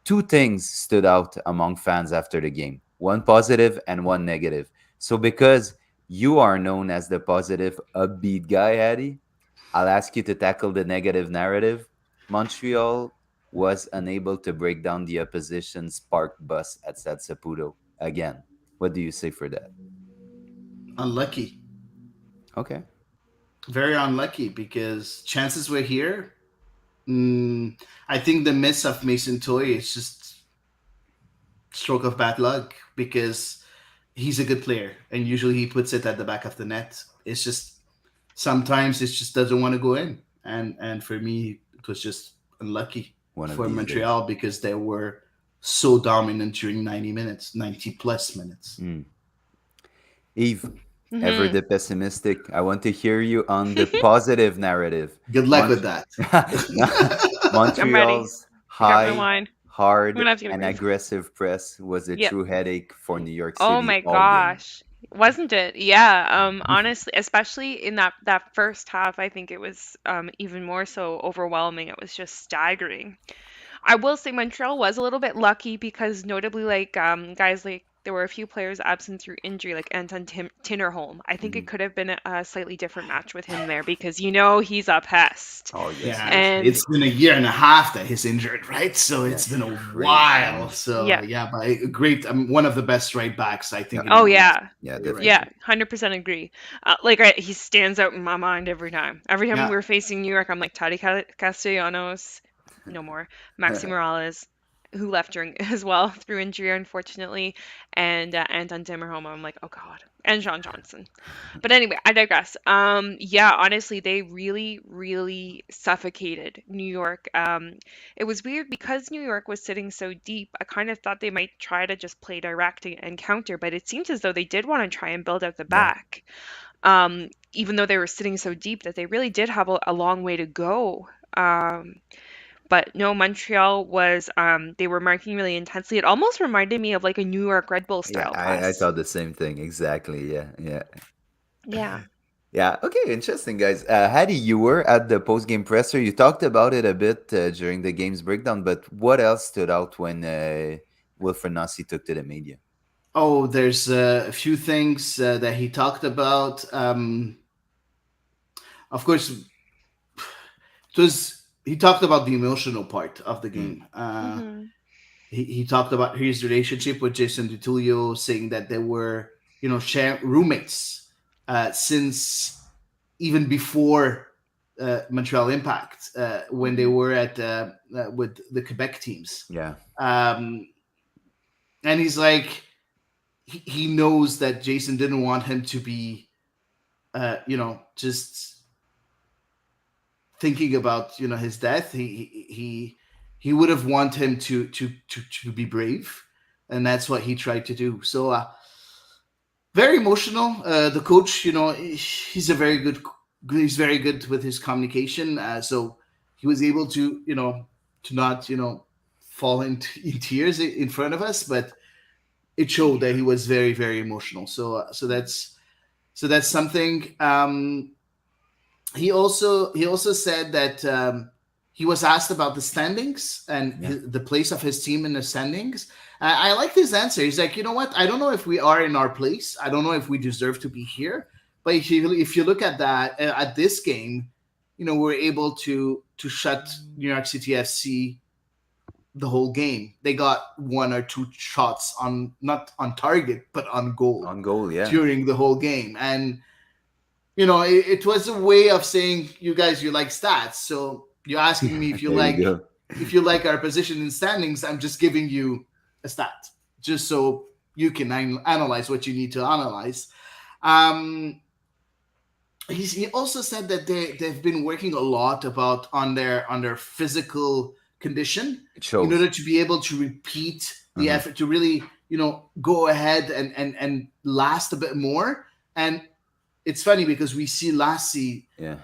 Two things stood out among fans after the game, one positive and one negative. So, because you are known as the positive, upbeat guy, Hady, I'll ask you to tackle the negative narrative. Montreal was unable to break down the opposition's spark bus at Stade Saputo again. What do you say for that? Unlucky, Okay. very unlucky, because chances were here. I think the miss of Mason Toy is just stroke of bad luck, because he's a good player and usually he puts it at the back of the net. It's just sometimes it just doesn't want to go in, and for me it was just unlucky One of for these days. Montreal, because they were so dominant during 90 minutes, 90 plus minutes. Mm. Eve, ever Hmm. the pessimistic, I want to hear you on the positive narrative. Good luck Mon- with that. no, I'm ready. Montreal's I got my high, wine. I'm hard, gonna have to get a and breathe. aggressive press was a Yep. true headache for New York Oh City my all game. gosh. Wasn't it? Yeah. Honestly, especially in that first half, I think it was even more so overwhelming. It was just staggering. I will say Montreal was a little bit lucky because notably like guys like there were a few players absent through injury like Anton Tinnerholm. I think it Mhm. could have been a slightly different match with him there because he's a pest. Oh yes, Yeah, yes, And it's been a year and a half that he's injured, right? So yeah, it's been a crazy. while. So yeah. yeah, but a great, one of the best right backs I Yeah, think in Oh MLS. yeah. yeah, You're right. Yeah, definitely. 100% agree. He stands out in my mind every time. Every time Yeah, we're facing New York, I'm like Tati Castellanos, no more. Maxi Morales, who left during as well through injury, unfortunately, and Anton Timmerholm. I'm like, oh god, and Sean Johnson. But anyway, I digress. Yeah, honestly, they really, really suffocated New York. It was weird because New York was sitting so deep. I kind of thought they might try to just play direct and counter, but it seems as though they did want to try and build out the Yeah, back. Even though they were sitting so deep that they really did have a long way to go. But no, Montreal was they were marking really intensely. It almost reminded me of like a New York Red Bull yeah. style I press. thought the same thing exactly. Yeah, yeah. Yeah. Yeah, okay, interesting, guys. Hady, you were at the post-game presser. You talked about it a bit during the game's breakdown, but what else stood out when Wilfred Nancy took to the media? Oh, there's a few things that he talked about. Of course, it was he talked about the emotional part of the Mm, game. Hmm. He talked about his relationship with Jason Di Tullio, saying that they were roommates since even before Montreal Impact when they Hmm. were at with the Quebec teams. yeah, Um, and he's like he knows that Jason didn't want him to be just thinking about his death. He would have wanted him to be brave, and that's what he tried to do. So very emotional. The coach, he's a very good. He's very good with his communication. So he was able to to not fall in tears in front of us, but it showed that Yeah. he was very very emotional. So that's something. He also said that he was asked about the standings and yeah, the place of his team in the standings. I like his answer. He's like, you know what? I don't know if we are in our place. I don't know if we deserve to be here. But if you look at that at this game, we're able to shut New York City FC the whole game. They got one or two shots on not on target but on goal on goal, yeah. during the whole game, and it was a way of saying, you guys, you like stats, so you're asking me if you There you like go. our position in standings. I'm just giving you a stat just so you can analyze what you need to analyze. um he also said that they've been working a lot about on their physical condition It in order shows. to be able to repeat the Uh-huh. effort, to really go ahead and last a bit more. And it's funny because we see Lassie, Yeah,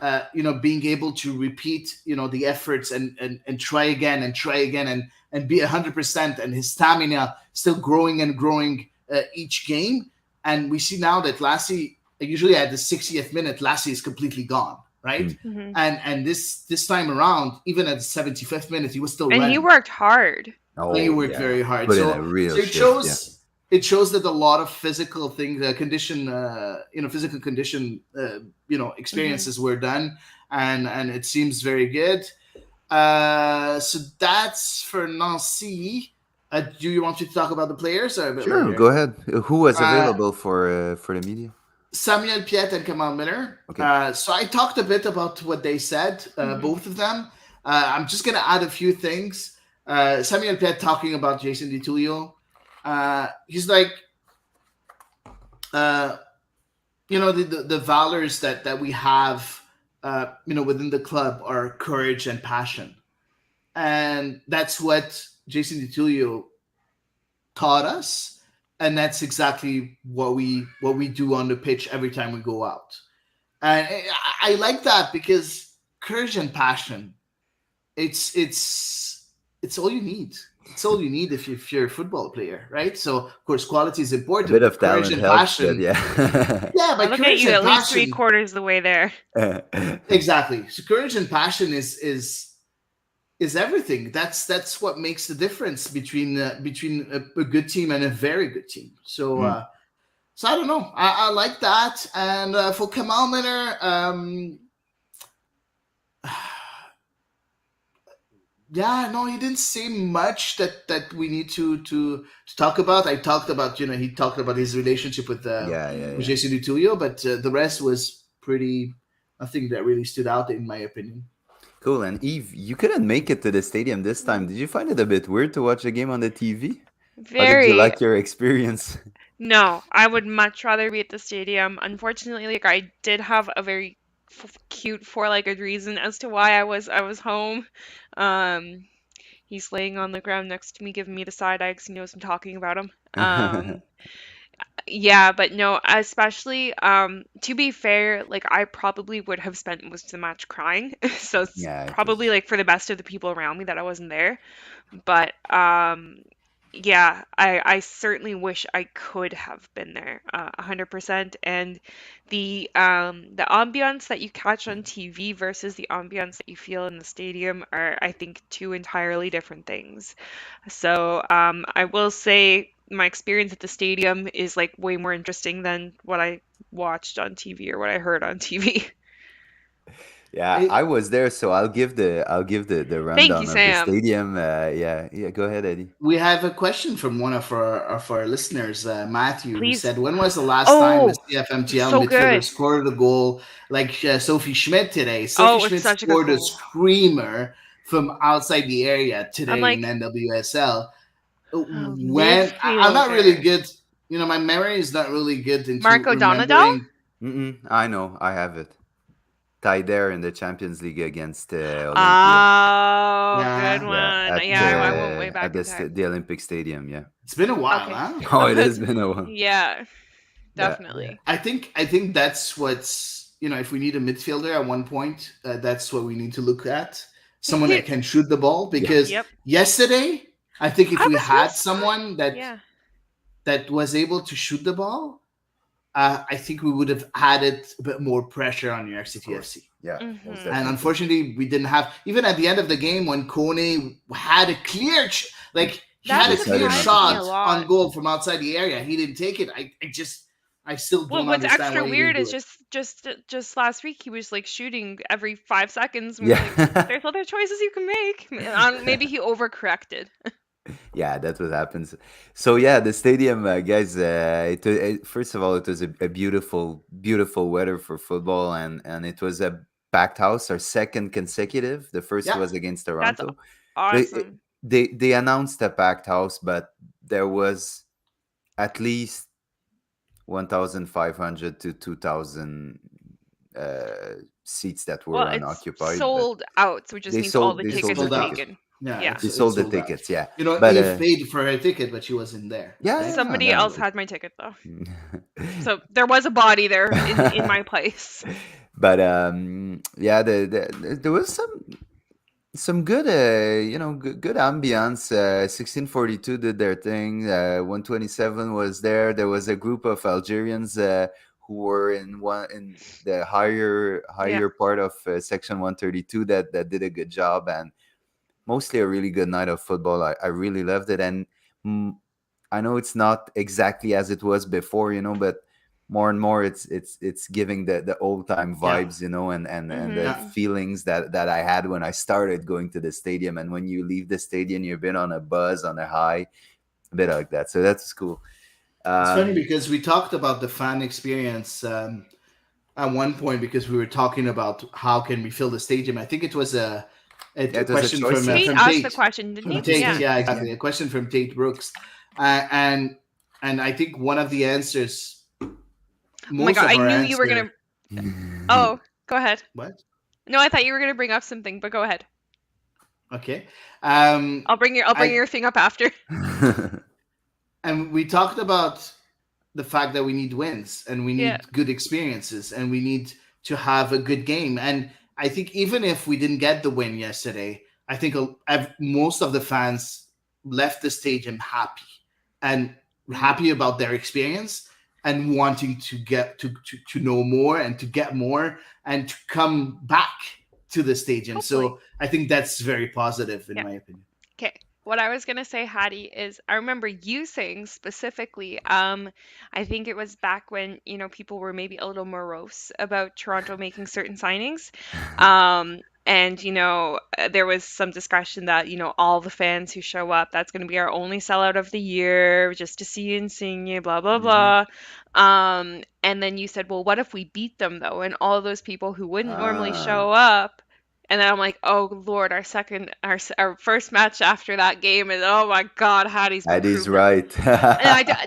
being able to repeat, the efforts and try again and try again and be 100%, and his stamina still growing and growing each game. And we see now that Lassie, usually at the 60th minute, Lassie is completely gone, right? mm. Hmm. And this time around, even at the 75th minute, he was still And he running. worked hard. He Oh worked yeah, very hard. put in a So real so it shift. Yeah, shows that a lot of physical things, condition, physical condition, Hmm. experiences were done, and it seems very good. So that's for Nancy. Do you want me to talk about the players or a bit sure. Go later? ahead. Who was Uh, available for the media? Samuel Piet and Kamal Miller. Okay, So I talked a bit about what they said, Hmm. both of them. I'm just going to add a few things. Samuel Piet talking about Jason Di Tullio. He's like, uh, the valors that we have, within the club are courage and passion. And that's what Jason Di Tullio taught us. And that's exactly what we do on the pitch every time we go out. And I like that because courage and passion. it's all you need. It's all you need if you're a football player, right? So of course quality is A important, bit but of courage talent and helps, but passion. yeah. Yeah, I but look at courage you and at least three passion. quarters of the way there. Exactly. So courage and passion is everything. That's what makes the difference between a good team and a very good team. So Mm. so I don't know. I like that. And for Kamal Miller, yeah, no, he didn't say much that we need to talk about. I talked about, he talked about his relationship Yeah, yeah, with yeah. Jason Di Tullio, but the rest was pretty nothing that really stood out in my opinion. Cool. And Eve, you couldn't make it to the stadium this time. Did you find it a bit weird to watch a game on the TV? How did you Very. like your experience? No, I would much rather be at the stadium. Unfortunately, like I did have a very cute four-legged reason as to why I was home. Um, he's laying on the ground next to me, giving me the side eye 'cause he knows I'm talking about him. Yeah, but no, especially to be fair, like I probably would have spent most of the match crying. So it's Yeah, it probably was. like for the best of the people around me that I wasn't there. But yeah, I certainly wish I could have been there, 100%. And the ambiance that you catch on TV versus the ambiance that you feel in the stadium are, I think, two entirely different things. So I will say my experience at the stadium is like way more interesting than what I watched on TV or what I heard on TV. Yeah, I, I was there, so I'll give the Thank you, rundown of the Sam. stadium. Yeah, yeah. Go ahead, Eddie. we have a question from one of our listeners, Matthew, who Please. said, "When was the last time a Oh, CFMTL so midfielder good. scored a goal like Sophie Schmidt today? Sophie Oh, it's Schmidt such a good scored a goal. screamer from outside the area I'm today in like, NWSL. oh, I'm not really midfielder. good. My memory is not really good into Marco Donadal? remembering. I know, I have it. Tied there in the Champions League against Olympia. Oh, good Yeah, Yeah, one. at Yeah, I went way at back in time. the Olympic Stadium. Yeah. it's been a while, Okay. huh? Oh, it has been a while. Yeah, Yeah, yeah. definitely. I think that's what's if we need a midfielder at one point, that's what we need to look at. Someone that can shoot the ball Yeah. because Yep. yesterday, I think if I we was real had surprised. someone Yeah. that was able to shoot the ball, I think we would have added a bit more pressure on New York Of City course. FC. Yeah, most Hmm. And definitely. unfortunately, we didn't have even at the end of the game when Kone had a clear, like he That had a Decided clear not to surprised me take a it. shot on lot. goal from outside the area. He didn't take it. I still Well, don't what's understand extra why he didn't weird do is it. just last week he was like shooting every 5 seconds, and we were like, Yeah. "There's other choices you can make." Maybe he overcorrected. Yeah, that's what happens. So yeah, the stadium, guys. First of all, it was a beautiful, beautiful weather for football, and it was a packed house. Our second consecutive. The first Yeah, was against That's Toronto. They awesome. they announced a packed house, but there was at least 1,500 to 2,000 seats that were Well, it's unoccupied. But sold out, so it just they means all sold the they it's sold tickets the are sold out. tickets. taken. Yeah, Yeah. They it's sold the sold out. tickets. Yeah, You know, but Eve paid for her ticket, but she wasn't there, yeah, right? yeah, Somebody else no. had my ticket though. So there was a body there in my place. But yeah, there was some good good ambiance. 1642 did their thing. 127 was there. There was a group of Algerians who were in the Yeah. higher part of section 132 that did a good job, and mostly a really good night of football. I really loved it. And mm, I know it's not exactly as it was before, but more and more it's giving the old time Yeah, vibes, and the yeah. Hmm. feelings that I had when I started going to the stadium. And when you leave the stadium, you've been on a buzz, on a high, a bit like that. So that's cool. It's funny Um, because we talked about the fan experience at one point because we were talking about how can we fill the stadium. I think it was yeah, a it was a question choice, I Tate from think. asked the Tate. question, didn't From he? From Tate, Yeah. State, yeah, yeah. exactly. A question from Tate Brooks, uh, and and I think one of the answers, Oh my most God, of I our knew you were answer, gonna. Oh, go ahead. what? No, I thought you were gonna bring up something, but go ahead. Okay, I'll bring I your thing up after. and we talked about the fact that we need wins and we Yeah. need good experiences and we need to have a good game. And I think even if we didn't get the win yesterday, I think most of the fans left the stadium happy and happy about their experience and wanting to get to know more and to get more and to come back to the stadium. Hopefully. So I think that's very positive in Yeah. my opinion. Okay. What I was gonna say, Hattie, is I remember you saying specifically, I think it was back when, people were maybe a little morose about Toronto making certain signings. And there was some discussion that, all the fans who show up, that's gonna be our only sellout of the year, just to see Insigne, blah blah Mhm. blah. And then you said, well, what if we beat them though? And all those people who wouldn't normally Ah, show up, and then I'm like, oh Lord, our first match after that game is, oh my God, Hattie's been that is proven. right.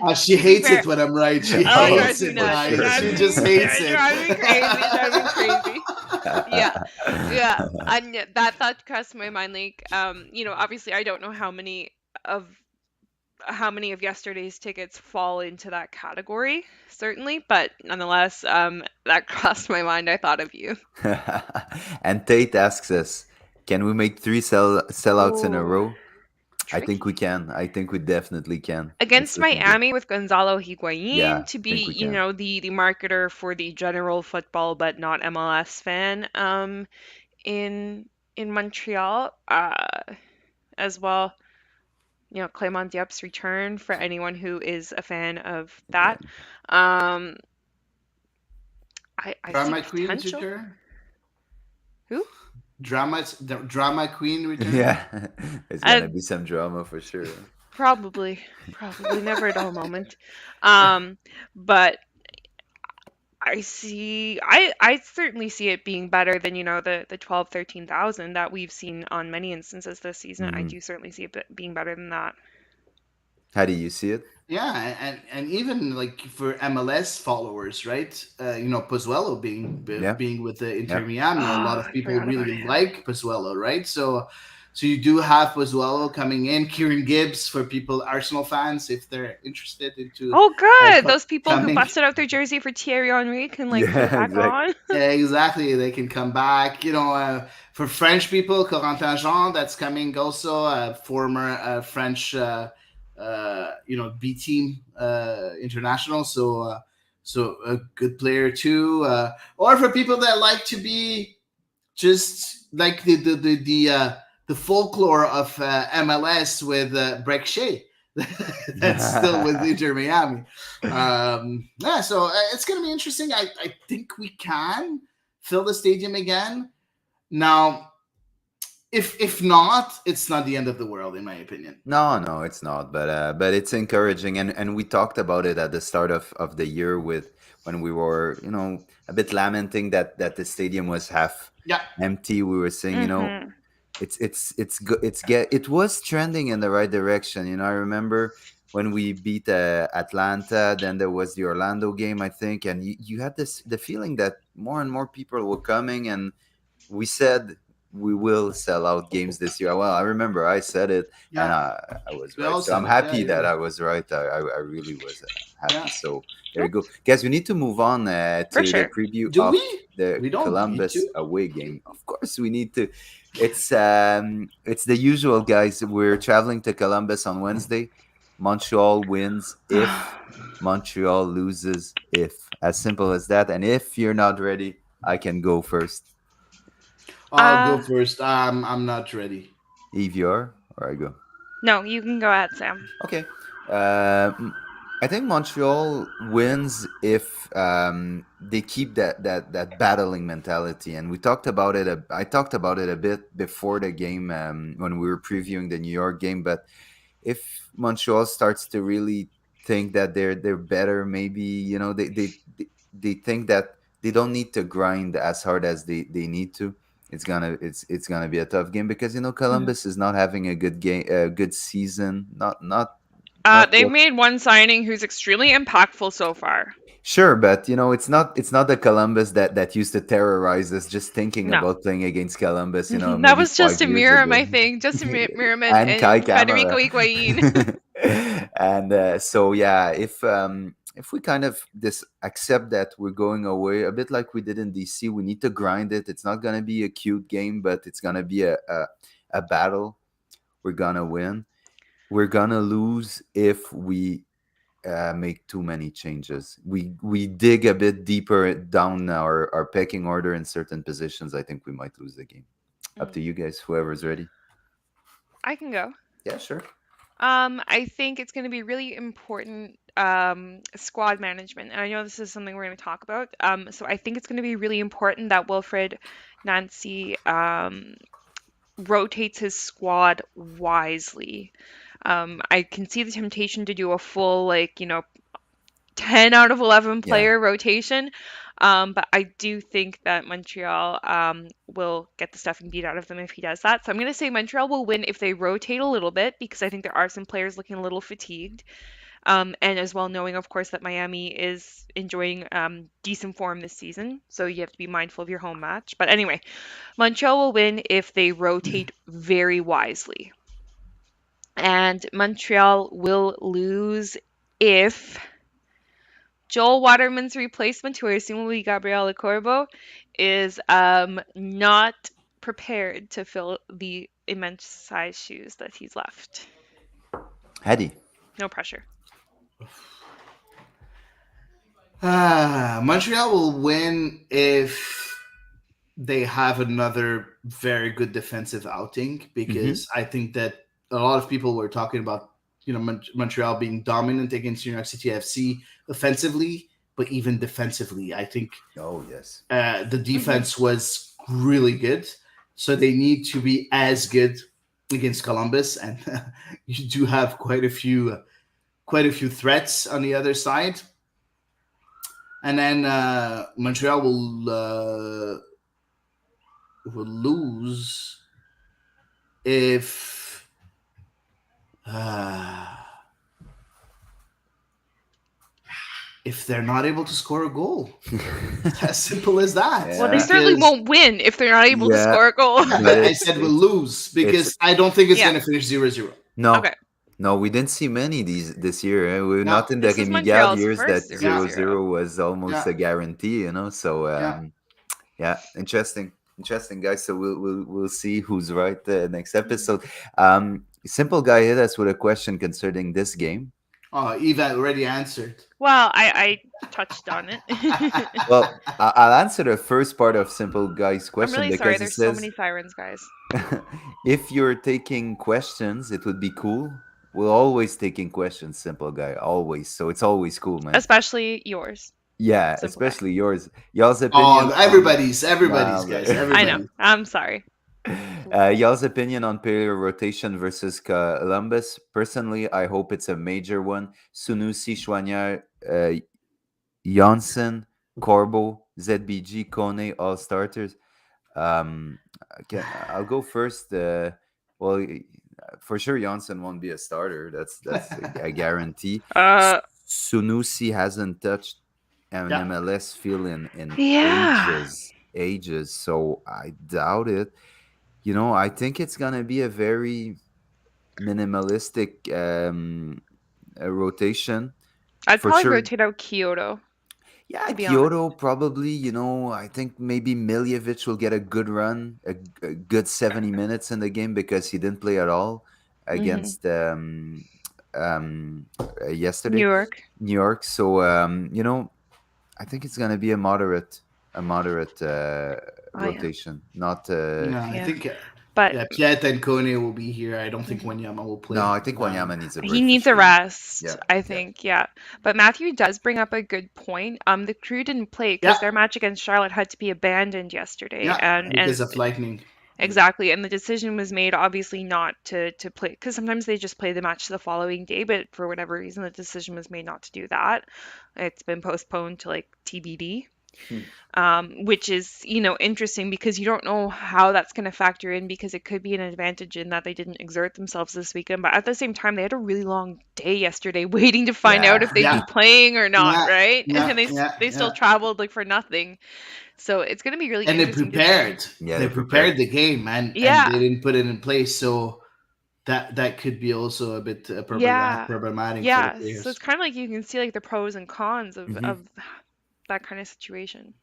And She to be hates fair, it when I'm right. She oh, it Oh, drives hates me it, for nuts. It guys. sure. drives She me, just hates it it. drives me crazy. It drives me crazy. Yeah, yeah, and that thought crossed my mind. Like, obviously, I don't know of how many of yesterday's tickets fall into that category, certainly, but nonetheless, that crossed my mind. I thought of you. And Tate asks us, can we make three sellouts in a Oh, row? I think we tricky. can. I think we definitely can. It's Against looking good. Miami with Gonzalo Yeah, Higuain to I think be, we can. the marketer for the general football but not MLS fan, in Montreal, as well. Clement Diep's return for anyone who is a fan of Yeah. that. Um, I see Drama Queen's potential. return. Who? Drama Queen return. Yeah. There's gonna Uh, be some drama for sure. probably never a dull moment. Um, but I certainly see it being better than, the 12, 13,000 that we've seen on many instances this season. I Hmm. do certainly see it being better than that. How do you see it? Yeah, and even like for MLS followers, right? Pozuelo Yeah. being with the Yeah. Inter Miami, a lot Oh, of I people forgot about really him. like Pozuelo, right? So you do have Pozuelo coming in, Kieran Gibbs for people Arsenal fans if they're interested into Oh, good. Those people who coming. busted out their jersey for Thierry Henry can like put it Yeah, back exactly. on. Yeah, exactly. They can come back. For French people, Corentin Jean, that's coming also, former French, B team international. So a good player too. Or for people that like to be just like the folklore of MLS with Breck Shea. That's still with Inter Miami. Yeah, so it's going to be interesting. I think we can fill the stadium again. Now, if not, it's not the end of the world, in my opinion. No, no, it's not. But it's encouraging, and we talked about it at the start of the year with when we were a bit lamenting that the stadium was half Yeah, empty. We were saying Mm-hmm. it was trending in the right direction. I remember when we beat Atlanta, then there was the Orlando game, I think, and you had the feeling that more and more people were coming, and we said we will sell out games this year. Well, I remember I said it, and yeah, I was we right. all So I'm said it. Yeah, happy yeah, that yeah. I was right. I really was happy. Yeah. So there you Yep, go, guys. We need to move on for to the sure. preview Do of we? the We don't need Columbus to. away game. Of course, we need to. It's the usual, guys. We're traveling to Columbus on Wednesday. Montreal wins if Montreal loses if. As simple as that. And if you're not ready, I can go first. I'll go Uh, first. I'm not ready. Eve, you are, or I go. no, you can go ahead, Sam. Okay. I think Montreal wins if they keep that battling mentality, and we talked about it. I talked about it a bit before the game when we were previewing the New York game. But if Montreal starts to really think that they're better, maybe they think that they don't need to grind as hard as they need to. It's gonna be a tough game because Columbus is not having a good game, a good season. Not They've yet. made one signing who's extremely impactful so far. Sure, but it's not the Columbus that used to terrorize us just thinking No. about playing against Columbus. That Maybe was just 5 years Miriam, ago, I think. Just Miriam and Kai and Federico Camera. Higuain. And so yeah, if we kind of accept that we're going away a bit like we did in DC, we need to grind it. It's not gonna be a cute game, but it's gonna be a a battle. We're gonna win. We're gonna lose if we make too many changes. We dig a bit deeper down our pecking order in certain positions. I think we might lose the game. Up to Mm. you guys. Whoever's ready. I can go. Yeah, sure. I think it's going to be really important squad management, and I know this is something we're going to talk about. So I think it's going to be really important that Wilfred Nancy rotates his squad wisely. I can see the temptation to do a full, like, 10 out of 11 Yeah. player rotation. But I do think that Montreal will get the stuffing beat out of them if he does that. So I'm going to say Montreal will win if they rotate a little bit because I think there are some players looking a little fatigued. And as well, knowing, of course, that Miami is enjoying decent form this season. So you have to be mindful of your home match. But anyway, Montreal will win if they rotate very wisely. And Montreal will lose if Joel Waterman's replacement, who I assume will be Gabriel Corbo, is not prepared to fill the immense size shoes that he's left. Hady. No pressure. Montreal will win if they have another very good defensive outing because I think that a lot of people were talking about Montreal being dominant against New York City FC offensively, but even defensively, I think Oh yes. the defense was really good. So they need to be as good against Columbus, and you do have quite a few threats on the other side. And then Montreal will lose if they're not able to score a goal. As simple as that. Well, they Yeah. certainly won't win if they're not able to Yeah. score a goal. But I said we'll lose because I don't think it's Yeah. going to finish 0-0. No. Okay. No, we didn't see many this year. We're No. not in the This is Miguel Montreal's years that first 0-0 was almost Yeah. a guarantee, So Yeah. yeah, interesting, guys. So we'll see who's right next episode. Simple guy hit us with a question concerning this game. Oh, Eva already answered. Well, I touched on it. Well, I'll answer the first part of Simple Guy's I'm question really because sorry. it There's so says, many sirens, guys. if you're taking questions, it would be cool. We're always taking questions, Simple Guy, always. So it's always cool, man. Especially yours. Yeah, Simple Guy. especially yours. Y'all's opinion. Oh, everybody's, Nah, guys. man. Everybody. I know. I'm sorry. Y'all's opinion on player rotation versus Columbus. Personally, I hope it's a major one. Sunusi, Chouanier, Janssen, Corbo, ZBG, Kone, all starters. I'll go first. Well, for sure, Janssen won't be a starter. That's a guarantee. Sunusi hasn't touched an Yeah. MLS field in Yeah. ages. So I doubt it. I think it's gonna be a very minimalistic rotation. I'd For probably sure. rotate out Kyoto. Yeah, to be Kyoto probably. I think maybe Miljevic will get a good run, a good 70 minutes in the game because he didn't play at all against yesterday, New York. So I think it's gonna be a moderate rotation, not. No, I Yeah. think But Piet and Kone will be here. I don't think Wanyama will play. No, I think Wanyama needs a break. he for needs sure. a rest, Yeah, I think. Yeah. But Matthew does bring up a good point. The crew didn't play because their match against Charlotte had to be abandoned yesterday. Yeah, and because of lightning. Exactly, and the decision was made obviously not to play because sometimes they just play the match the following day, but for whatever reason the decision was made not to do that. It's been postponed to like TBD. Which is, interesting because you don't know how that's going to factor in because it could be an advantage in that they didn't exert themselves this weekend. But at the same time, they had a really long day yesterday waiting to find out if they'd be playing or not, right? And they still traveled like for nothing. So it's going to be really interesting. They prepared the game and they didn't put it in place. So that could be also a bit problematic for the players. So it's kind of like you can see like the pros and cons of that kind of situation.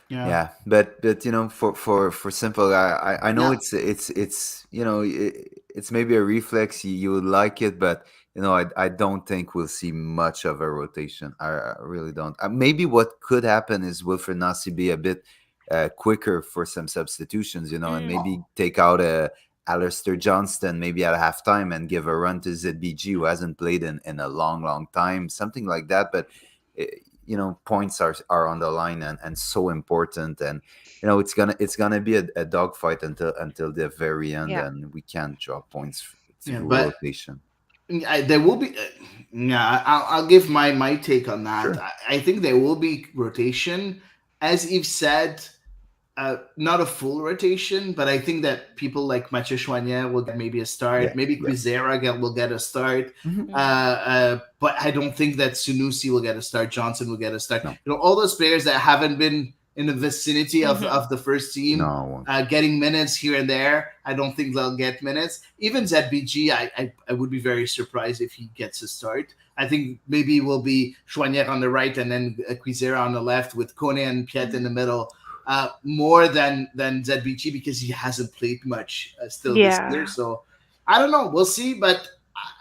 Yeah. Yeah, but for simple, I know Yeah. it's it's maybe a reflex. You would like it, but I don't think we'll see much of a rotation. I really don't. Maybe what could happen is Wilfred Nasi be a bit quicker for some substitutions, and Mm, maybe take out a Alistair Johnston maybe at halftime and give a run to ZBG who hasn't played in a long time, something like that. But eh, points are on the line and so important, and it's gonna be a dogfight until the very end, yeah. and we can't drop points Yeah. through But rotation. there will be. Yeah, I'll give my take on that. Sure. I think there will be rotation, as Yves said. Not a full rotation, but I think that people like Mathieu Choignard will get maybe a Yeah. start. Maybe Yeah. Quizera will get a start. Hmm. Mm, But I don't think that Sunusi will get a start. Johnson will get a start. No. All those players that haven't been in the vicinity mhm. of the first team, No, I won't. getting minutes here and there, I don't think they'll get minutes. Even ZBG, I would be very surprised if he gets a start. I think maybe it will be Choignard on the right and then Quizera on the left with Kone and Piet in the middle, more than ZBG because he hasn't played much still this year. Yeah. So I don't know. We'll see. But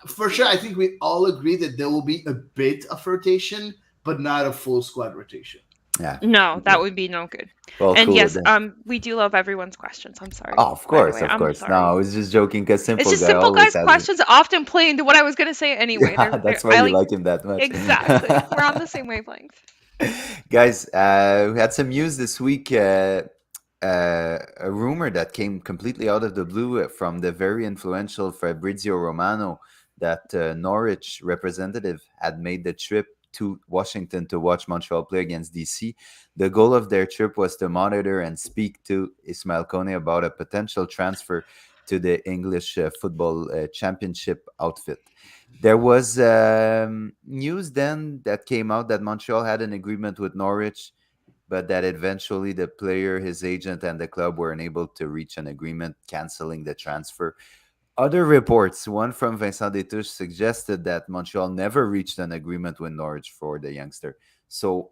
for sure, I think we all agree that there will be a bit of rotation, but not a full squad rotation. Yeah. No, that Okay. would be no good. Well, And cool with yes, that. we do love everyone's questions. I'm Oh, sorry. of By the course, way, of I'm course. No, I sorry. was just joking because It's Simple just Guy simple always guys' has it. questions often play into what I was going to say anyway. Yeah, that's why I you like like him that much. exactly. We're on the same wavelength. Guys, we had some news this week. A rumor that came completely out of the blue from the very influential Fabrizio Romano that Norwich representative had made the trip to Washington to watch Montreal play against DC. The goal of their trip was to monitor and speak to Ismail Kone about a potential transfer to the English football championship outfit. There was news then that came out that Montreal had an agreement with Norwich, but that eventually the player, his agent, and the club were unable to reach an agreement, canceling the transfer. Other reports, one from Vincent Détouche, suggested that Montreal never reached an agreement with Norwich for the youngster. So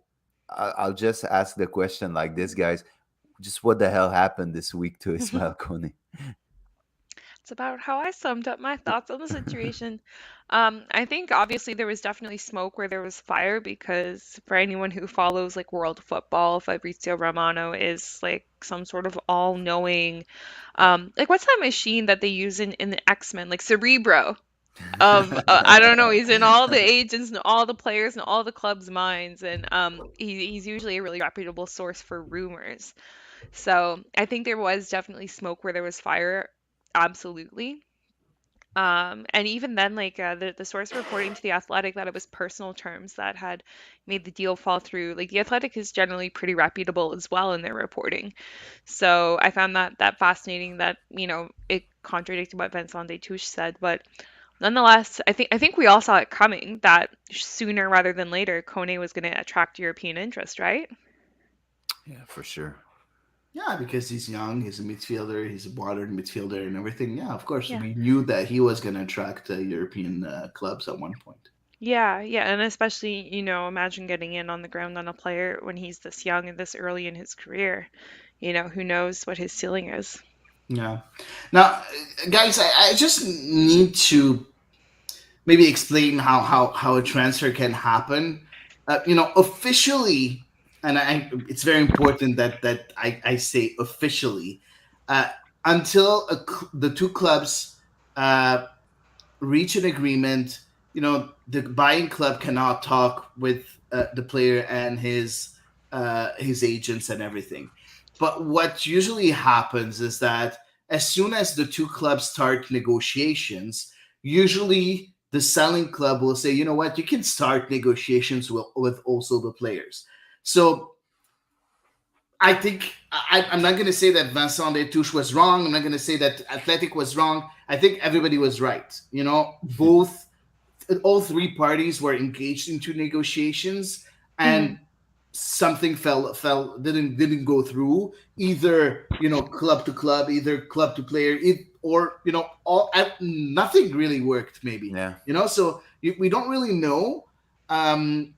I'll just ask the question like this, guys. Just what the hell happened this week to Ismail Kone? It's about how I summed up my thoughts on the situation. I think obviously there was definitely smoke where there was fire because for anyone who follows like world football, Fabrizio Romano is like some sort of all-knowing, like what's that machine that they use in the X-Men, like Cerebro of I don't know, he's in all the agents and all the players and all the clubs' minds, and he's usually a really reputable source for rumors. So I think there was definitely smoke where there was fire, absolutely. And even then, like the source reporting to the Athletic that it was personal terms that had made the deal fall through. Like the Athletic is generally pretty reputable as well in their reporting. So I found that fascinating that it contradicted what Vincent Destouches said, but nonetheless, I think we all saw it coming that sooner rather than later, Kone was going to attract European interest, right? Yeah, for sure. Yeah, because he's young, he's a midfielder, he's a modern midfielder, and everything. Yeah, of course, Yeah. we knew that he was going to attract European clubs at one point. Yeah, yeah, and especially, imagine getting in on the ground on a player when he's this young and this early in his career. Who knows what his ceiling is. Yeah. Now, guys, I just need to maybe explain how a transfer can happen. Officially, and it's very important that I say officially, uh, until the two clubs uh, reach an agreement, the buying club cannot talk with the player and his agents and everything. But what usually happens is that as soon as the two clubs start negotiations, usually the selling club will say, you know what, you can start negotiations with also the players. So I think I'm not going to say that Vincent Détouche was wrong. I'm not going to say that Athletic was wrong. I think everybody was right. Both all three parties were engaged into negotiations, Hmm. and something fell didn't go through, either club to club, either club to player, or all nothing really worked, maybe. Yeah. So we don't really know.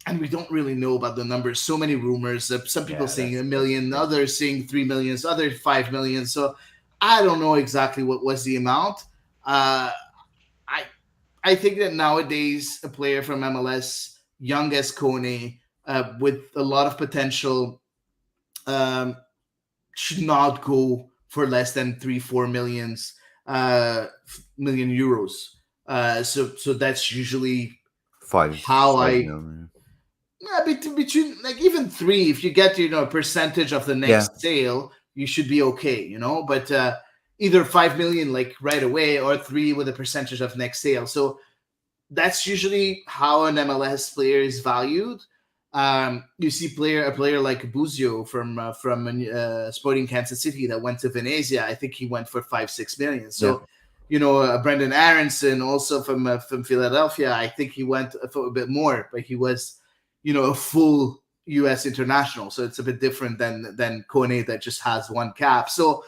And we don't really know about the numbers. So many rumors. Some people Yeah, saying a that's the million, thing. others saying 3 million, others 5 million. So I don't know exactly what was the amount. Uh, I I think that nowadays a player from MLS, young as Kone, with a lot of potential, um, should not go for less than 3 4 millions million euros. So that's usually how Five I. million. Yeah, between like even three, if you get a percentage of the Yeah, next sale, you should be okay. But either 5 million like right away or three with a percentage of next sale. So that's usually how an MLS player is valued. You see a player like Buzio from Sporting Kansas City that went to Venezia. I think he went for 5 6 million. yeah. So, Brendan Aronson also from Philadelphia. I think he went for a bit more, but he was, a full U.S. international. So it's a bit different than Kone that just has one cap. So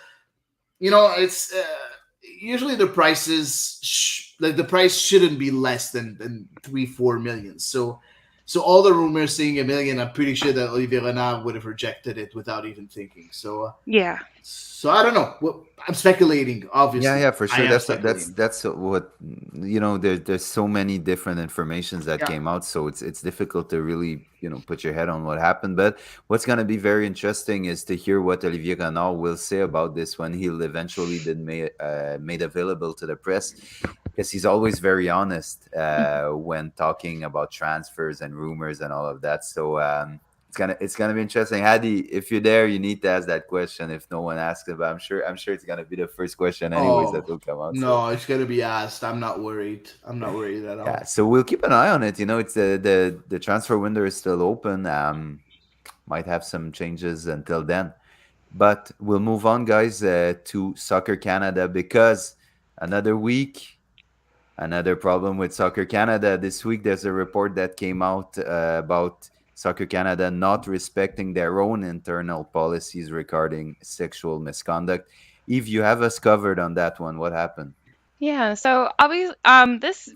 it's usually the prices like the price shouldn't be less than 3 4 million. So all the rumors saying a million, I'm pretty sure that Olivier Renard would have rejected it without even thinking. Yeah. So I don't know. I'm speculating. Yeah, Obviously, yeah, for I sure. am That's speculating. that's what there's so many different informations that Yeah. came out, so it's difficult to really put your head on what happened. But what's gonna be very interesting is to hear what Olivier Renard will say about this when he'll eventually been made available to the press, because he's always very honest when talking about transfers and rumors and all of that. So it's gonna be interesting. Hady, if you're there, you need to ask that question if no one asks it. But I'm sure it's gonna be the first question anyways that Oh will come out. So no, it's gonna be asked. I'm not worried. I'm not worried at yeah, all. so we'll keep an eye on it. It's the transfer window is still open. Might have some changes until then. But we'll move on, guys, to Soccer Canada, because another week, another problem with Soccer Canada. This week, there's a report that came out about Soccer Canada not respecting their own internal policies regarding sexual misconduct. Eve, you have us covered on that one. What happened? Yeah, so obviously, this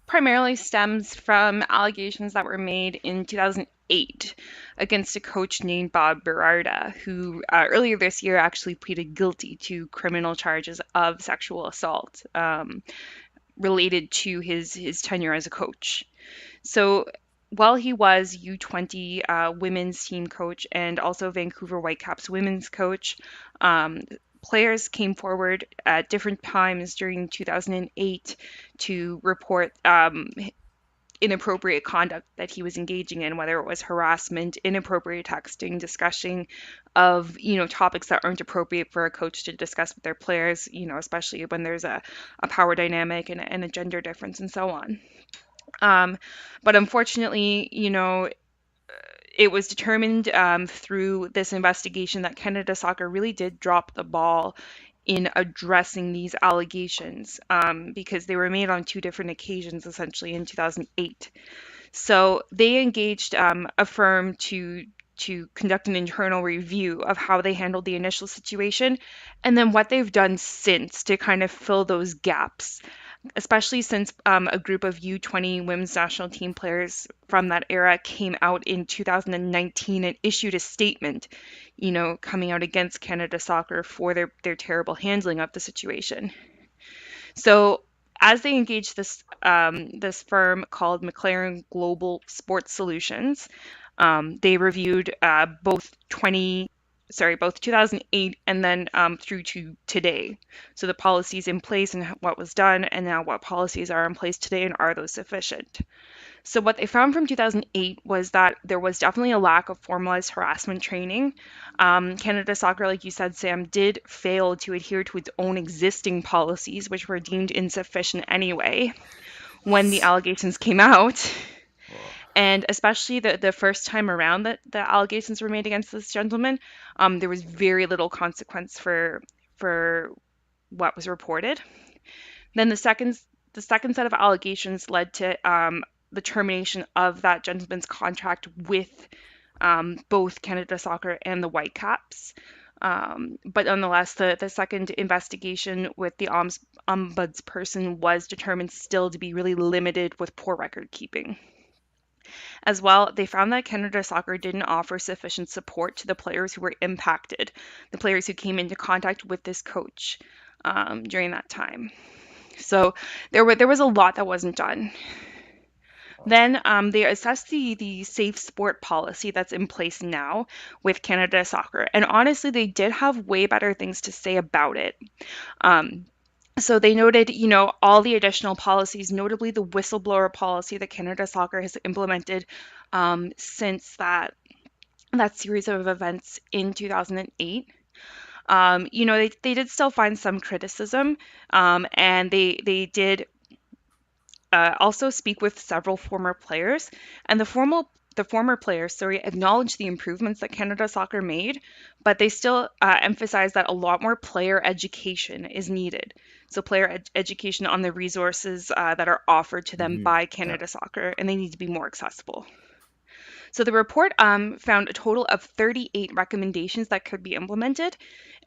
primarily stems from allegations that were made in 2008 against a coach named Bob Berarda, who earlier this year actually pleaded guilty to criminal charges of sexual assault related to his tenure as a coach. So while he was U20 women's team coach and also Vancouver Whitecaps women's coach, um, players came forward at different times during 2008 to report inappropriate conduct that he was engaging in, whether it was harassment, inappropriate texting, discussing of topics that aren't appropriate for a coach to discuss with their players, especially when there's a power dynamic and a gender difference and so on. Um, but unfortunately, it was determined through this investigation that Canada Soccer really did drop the ball in addressing these allegations because they were made on two different occasions, essentially in 2008. So they engaged a firm to conduct an internal review of how they handled the initial situation and then what they've done since to kind of fill those gaps, especially since a group of U20 women's national team players from that era came out in 2019 and issued a statement, coming out against Canada Soccer for their terrible handling of the situation. So, as they engaged this firm called McLaren Global Sports Solutions, they reviewed both 2008 and then through to today. So the policies in place and what was done, and now what policies are in place today, and are those sufficient? So what they found from 2008 was that there was definitely a lack of formalized harassment training. Canada Soccer, like you said, Sam, did fail to adhere to its own existing policies, which were deemed insufficient anyway when the allegations came out. Oh, And especially the first time around that the allegations were made against this gentleman, there was very little consequence for what was reported. Then the second set of allegations led to the termination of that gentleman's contract with both Canada Soccer and the Whitecaps. But nonetheless, the second investigation with the ombudsperson was determined still to be really limited with poor record keeping. As well, they found that Canada Soccer didn't offer sufficient support to the players who were impacted, the players who came into contact with this coach during that time. So there was a lot that wasn't done. Then they assessed the safe sport policy that's in place now with Canada Soccer, and honestly, they did have way better things to say about it. Um, so they noted, all the additional policies, notably the whistleblower policy that Canada Soccer has implemented since that series of events in 2008. They did still find some criticism, and they did also speak with several former players, and the former players, sorry, acknowledged the improvements that Canada Soccer made, but they still emphasize that a lot more player education is needed. So player education on the resources that are offered to them by Yeah. Canada Soccer, and they need to be more accessible. So the report found a total of 38 recommendations that could be implemented.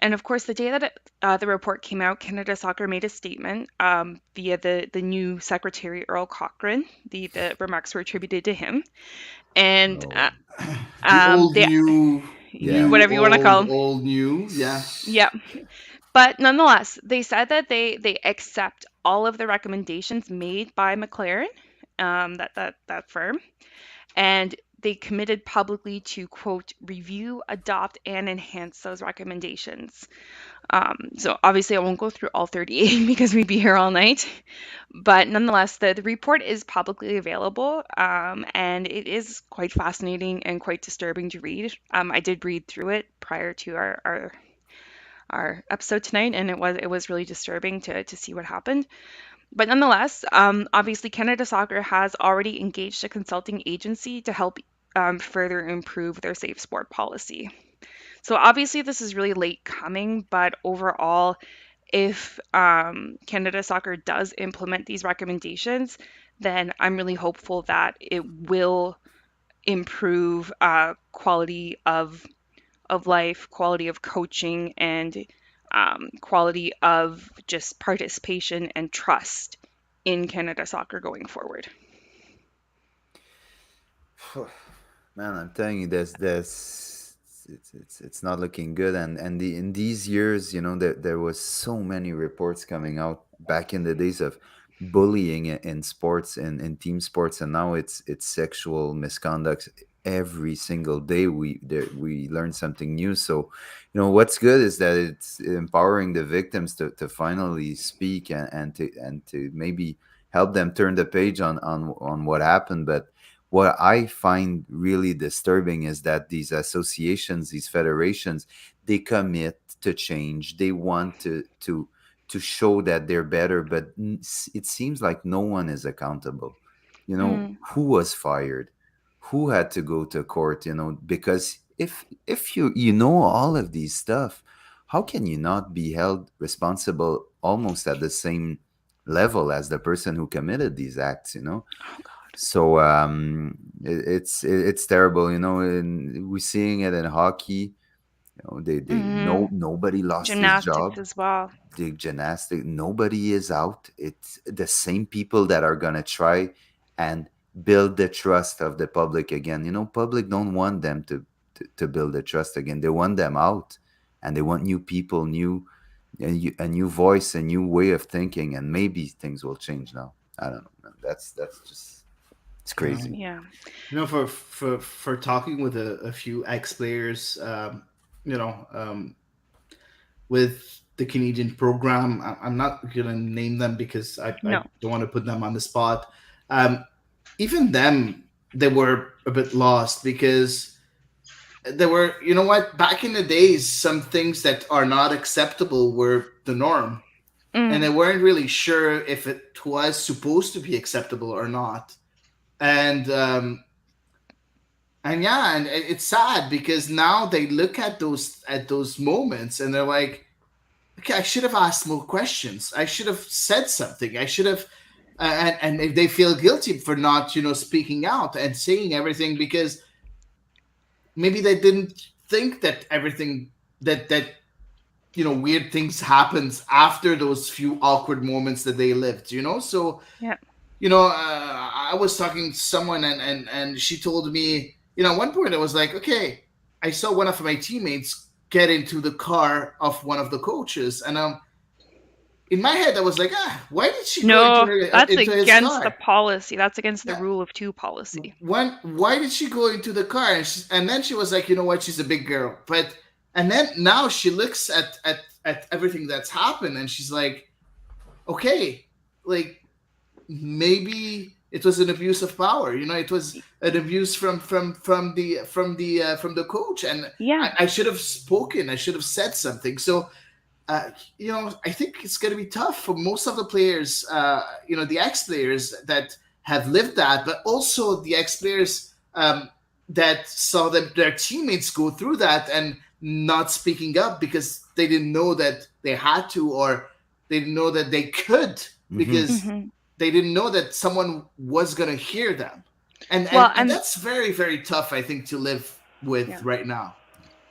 And of course, the day that the report came out, Canada Soccer made a statement via the new secretary, Earl Cochrane. The remarks were attributed to him. And Oh, The old they, yeah. whatever you want to call them. old new. Yeah. Yeah. But nonetheless, they said that they accept all of the recommendations made by McLaren, that firm, and they committed publicly to, quote, review, adopt, and enhance those recommendations. So obviously, I won't go through all 38 because we'd be here all night. But nonetheless, the report is publicly available, and it is quite fascinating and quite disturbing to read. I did read through it prior to our episode tonight, and it was really disturbing to see what happened. But nonetheless, obviously, Canada Soccer has already engaged a consulting agency to help further improve their safe sport policy. So obviously, this is really late coming, but overall, if Canada Soccer does implement these recommendations, then I'm really hopeful that it will improve quality of life, quality of coaching, and quality of just participation and trust in Canada Soccer going forward. Man, I'm telling you, it's not looking good. And in these years, there was so many reports coming out back in the days of bullying in sports and in team sports, and now it's sexual misconduct. Every single day we learn something new. So, what's good is that it's empowering the victims to finally speak and to maybe help them turn the page on what happened. But what I find really disturbing is that these associations, these federations, they commit to change. They want to show that they're better, but it seems like no one is accountable. Mm, Who was fired? Who had to go to court? Because if you know all of these stuff, how can you not be held responsible almost at the same level as the person who committed these acts? oh God. So it's terrible, and we're seeing it in hockey. They no Hmm. nobody lost his Gymnastics job. as well. The gymnastic, nobody is out. It's the same people that are gonna try and build the trust of the public again. Public don't want them to build the trust again. They want them out, and they want new people, a new voice, a new way of thinking, and maybe things will change now. I don't know, man. That's just it's Yeah. crazy. Yeah. For talking with a few ex players, you know, um, with the Canadian program, I'm not gonna name them because I No. don't want to put them on the spot. Um, Even them, they were a bit lost because there were, you know what, back in the days, some things that are not acceptable were the norm, and they Mm, weren't really sure if it was supposed to be acceptable or not. And yeah, and it's sad because now they look at those moments and they're like, okay, I should have asked more questions. I should have said something. I should have, and if they feel guilty for not, speaking out and saying everything because maybe they didn't think that everything that weird things happens after those few awkward moments that they lived. So yeah. I was talking to someone, and she told me, at one point I was like, okay, I saw one of my teammates get into the car of one of the coaches, and in my head I was like, why did she go into No, her that's into his against the car? policy. That's against the Yeah. rule of two policy. Why did she go into the car? And then she was like, you know what? She's a big girl. And then now she looks at everything that's happened, and she's like, okay, like maybe it was an abuse of power. It was an abuse from the coach, and Yeah. I should have spoken. I should have said something. So I think it's going to be tough for most of the players, the ex players that have lived that, but also the ex players that saw their teammates go through that and not speaking up because they didn't know that they had to, or they didn't know that they could, Hmm. because Hmm. they didn't know that someone was going to hear them. And, Well, and, and and that's very, very tough, I think, to live with yeah. right now.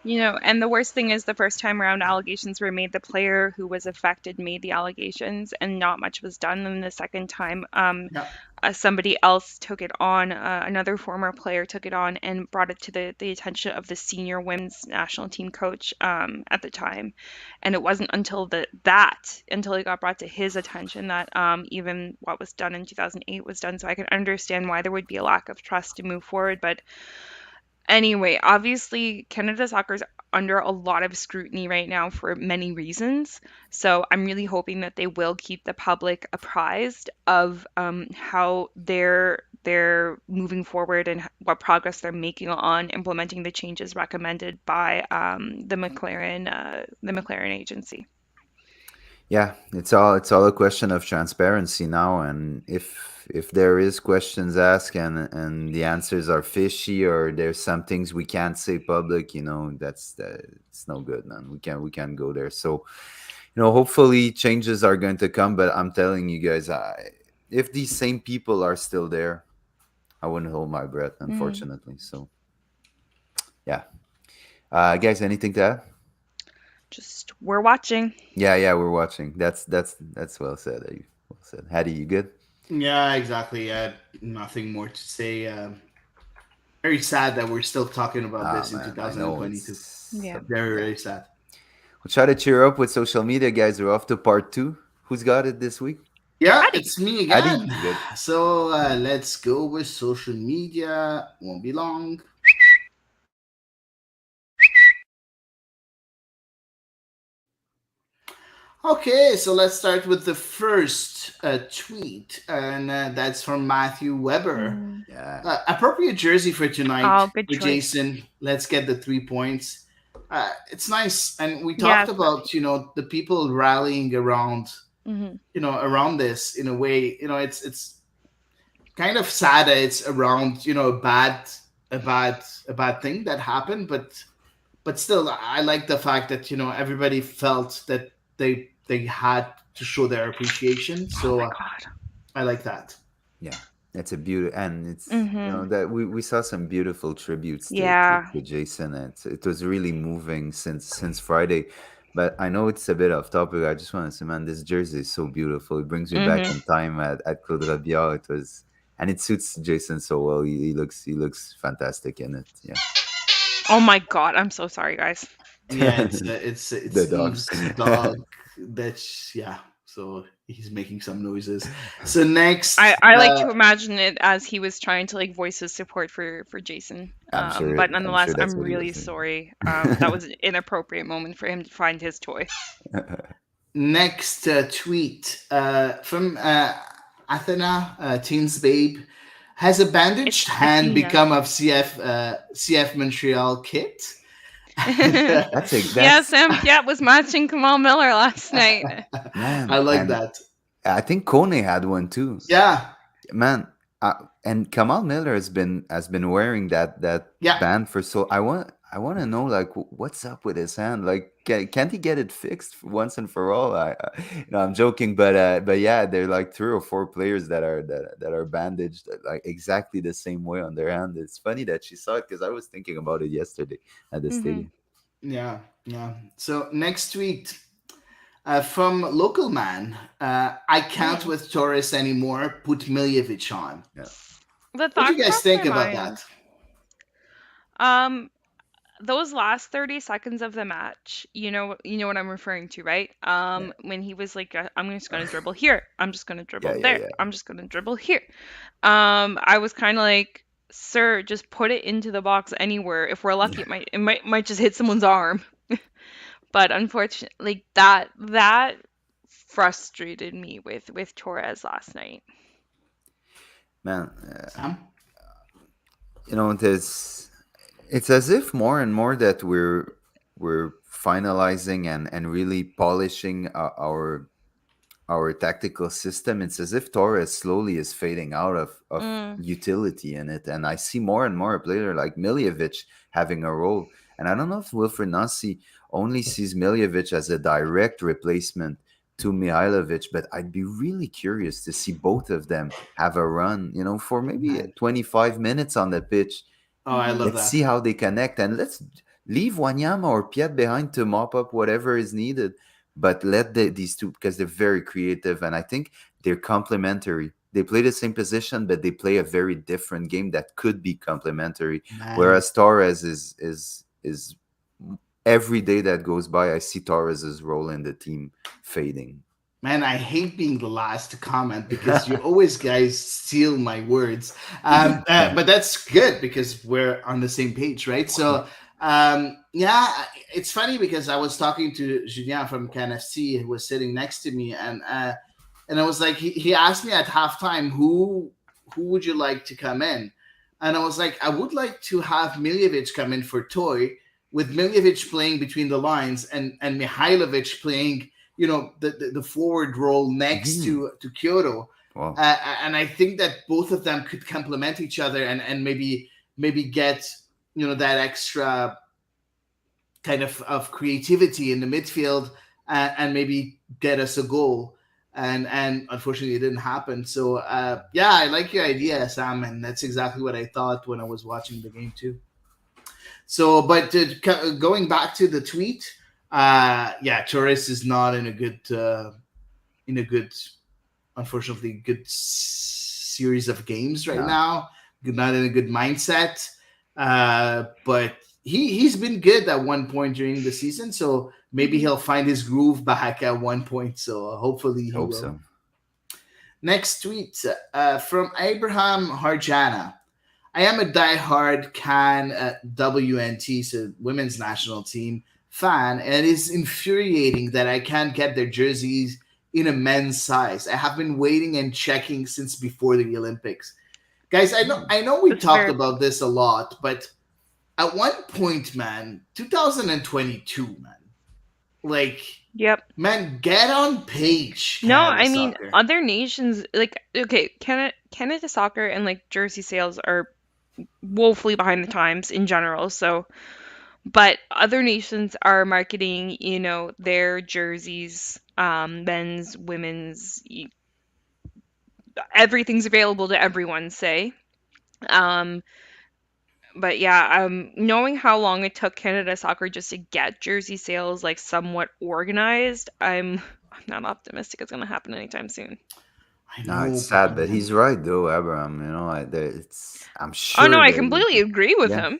And the worst thing is the first time around allegations were made, the player who was affected made the allegations and not much was done. And the second time, Yeah. somebody else took it on, another former player took it on and brought it to the attention of the senior women's national team coach at the time. And it wasn't until it got brought to his attention that even what was done in 2008 was done. So I can understand why there would be a lack of trust to move forward. But anyway, obviously, Canada Soccer is under a lot of scrutiny right now for many reasons. So I'm really hoping that they will keep the public apprised of how they're moving forward and what progress they're making on implementing the changes recommended by the McLaren agency. Yeah, it's all a question of transparency now, and if there is questions asked and the answers are fishy, or there's some things we can't say public, it's no good, man. We can't go there. So, hopefully changes are going to come, but I'm telling you guys, if these same people are still there, I wouldn't hold my breath, Mm. unfortunately. So, yeah. Guys, anything to add? Just we're watching. Yeah, we're watching. That's well said. Well said. Hattie, you good? Yeah, exactly. Nothing more to say. Very sad that we're still talking about Ah, this in man, I know 2022. it's Yeah. Very, yeah. very sad. We'll try to cheer up with social media, guys. We're off to part two. Who's got it this week? Yeah, Hady. it's me Hattie, again. good. So let's go with social media. Won't be long. Okay, so let's start with the first tweet, and that's from Matthew Weber. Mm. Yeah, Appropriate jersey for tonight Oh, good with choice. Jason. Let's get the 3 points. It's nice, and we Yeah, talked it's nice. about the people rallying around Hmm. around this in a way. It's kind of sad that it's around a bad thing that happened, but still, I like the fact that everybody felt that they had to show their appreciation. Oh So my God. I like that. yeah. That's a beauty, and it's Hmm. that we saw some beautiful tributes Yeah. to Jason. It was really moving since Friday. But I know it's a bit off topic. I just want to say, man, this jersey is so beautiful. It brings me back Hmm. in time at Claude Rabiot. It was, and it suits Jason so well. He looks fantastic in it. Yeah. Oh my God. I'm so sorry, guys. Yeah, it's The dog. Steve's dog. That's yeah. So he's making some noises. So next, I like to imagine it as he was trying to like voice his support for Jason. But I'm nonetheless, sure that's I'm what he really was doing. sorry. That was an inappropriate moment for him to find his toy. next tweet from Athena Teens Babe. Has a It's bandaged hand Athena. become of CF Montreal kit? That's a Yeah, that's Sam Piat was matching Kamal Miller last night. I man, like and that. I think Kone had one too. Yeah, Man, and Kamal Miller has been wearing that yeah. band for so. I want to know, like, what's up with his hand. Like, can't he get it fixed once and for all? I'm joking, but yeah, there are like three or four players that are bandaged like exactly the same way on their hand. It's funny that she saw it because I was thinking about it yesterday at the Hmm. stadium. Yeah, yeah. So next tweet. From local man, I can't Mm. with Torres anymore. Put Miljevic on. Yeah. The What do thought you guys crossed my think about mind. that? Um, those last 30 seconds of the match, you know what I'm referring to, right? Yeah. When he was like, I'm just gonna dribble here, I'm just gonna Yeah. dribble Yeah. there, Yeah. I'm just gonna dribble here. I was kind of like, sir, just put it into the box anywhere. If we're lucky, it might just hit someone's arm. But unfortunately, that frustrated me with Torres last night. Man, Sam? it's as if more and more that we're finalizing and really polishing our tactical system. It's as if Torres slowly is fading out of Mm, utility in it. And I see more and more a player like Miljevic having a role. And I don't know if Wilfred Nasi only sees Miljevic as a direct replacement to Mihailovic, but I'd be really curious to see both of them have a run, for maybe Man. 25 minutes on the pitch. Oh, I mhm. love Let's see that. how they connect, and let's leave Wanyama or Piet behind to mop up whatever is needed. But let these two, because they're very creative, and I think they're complementary. They play the same position, but they play a very different game that could be complementary. Man. Whereas Torres is every day that goes by, I see Torres's role in the team fading. Man, I hate being the last to comment because you always guys steal my words. But that's good because we're on the same page, right? So, yeah, it's funny because I was talking to Julien from CanFC who was sitting next to me, and I was like, he asked me at halftime, who would you like to come in? And I was like, I would like to have Miljevic come in for Toy, with Miljevic playing between the lines and Mihailovic playing, the forward role next Mhm. to Kyoto. Wow. And I think that both of them could complement each other and maybe get that extra kind of creativity in the midfield and maybe get us a goal. And unfortunately, it didn't happen. So yeah, I like your idea, Sam, and that's exactly what I thought when I was watching the game too. So, but going back to the tweet, yeah, Torres is not in a good, unfortunately, good series of games right No, now. Not in a good mindset. But he's been good at one point during the season, so maybe Mhm. he'll find his groove back at one point. So hopefully he hope will. so. Next tweet from Abraham Harjana. I am a diehard Can WNT, so women's national team fan, and it is infuriating that I can't get their jerseys in a men's size. I have been waiting and checking since before the Olympics. Guys, I know we That's talked fair. about this a lot, but at one point, man, 2022, man, like, Yep. man, get on page, No, Canada I mean Soccer. other nations like, okay, Canada soccer and like jersey sales are woefully behind the times in general. So, but other nations are marketing, their jerseys, men's, women's, everything's available to everyone, say. Um, but yeah, knowing how long it took Canada Soccer just to get jersey sales like somewhat organized, I'm not optimistic it's gonna happen anytime soon. I No, it's know, sad, but man. he's right though, Abraham. I'm Oh no, sure I they will. completely agree with Yeah. him.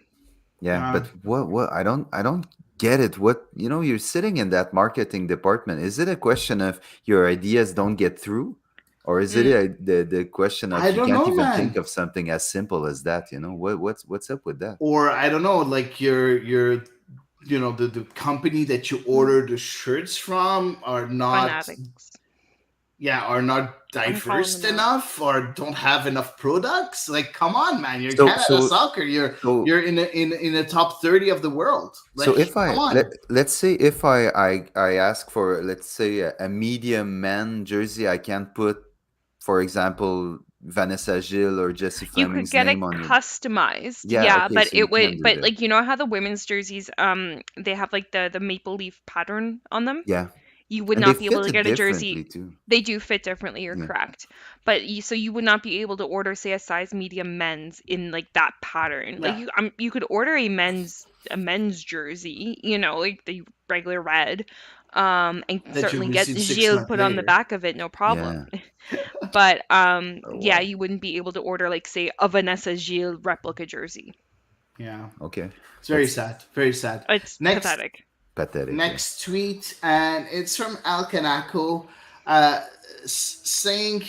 Yeah, but what I don't get it. What you're sitting in that marketing department. Is it a question of your ideas don't get through, or is it Mm, the question I of you don't can't know, even think man. of something as simple as that? What's up with that? Or I don't know, like your the company that you order the shirts from are not, fanatics. yeah, are not I'm calling diverse them out. enough or don't have enough products. Like, come on, man, you're So Canada so Soccer. You're so you're in the top 30 of the world. so Like, if come I on. let's say if I ask for, let's say, a medium man jersey, I can't put, for example, Vanessa Gilles or Jesse You could Fleming's get it name on your. customized, Yeah, yeah, okay, but so you it would, can do but that. like how the women's jerseys, they have like the maple leaf pattern on them. Yeah. You would And they not be able fit to it get a jersey. differently too. They do fit differently, you're Yeah. correct. But you would not be able to order, say, a size medium men's in like that pattern. Like Yeah. you could order a men's a men's jersey, like the regular red, and That you certainly get receive six Gilles months put on the later. back of it, no problem. Yeah. But Oh yeah, wow. you wouldn't be able to order like say a Vanessa Gilles replica jersey. Yeah, Okay. it's very That's sad. Very sad. It's Next, pathetic. pathetic. Yeah. next tweet, and it's from Al Kanako, saying,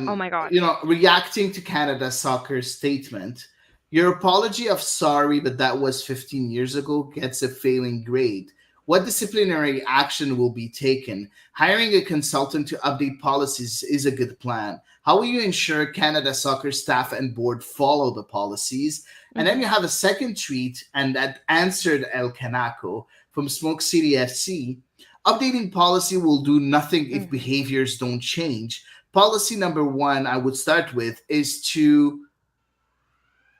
Oh my god. reacting to Canada's soccer statement. Your apology of sorry, but that was 15 years ago, gets a failing grade. What disciplinary action will be taken? Hiring a consultant to update policies is a good plan. How will you ensure Canada soccer staff and board follow the policies? And then Hmm. you have a second tweet, and that answered El Kanako from Smoke City FC. Updating policy will do nothing if Hmm. behaviors don't change. Policy number one, I would start with, is to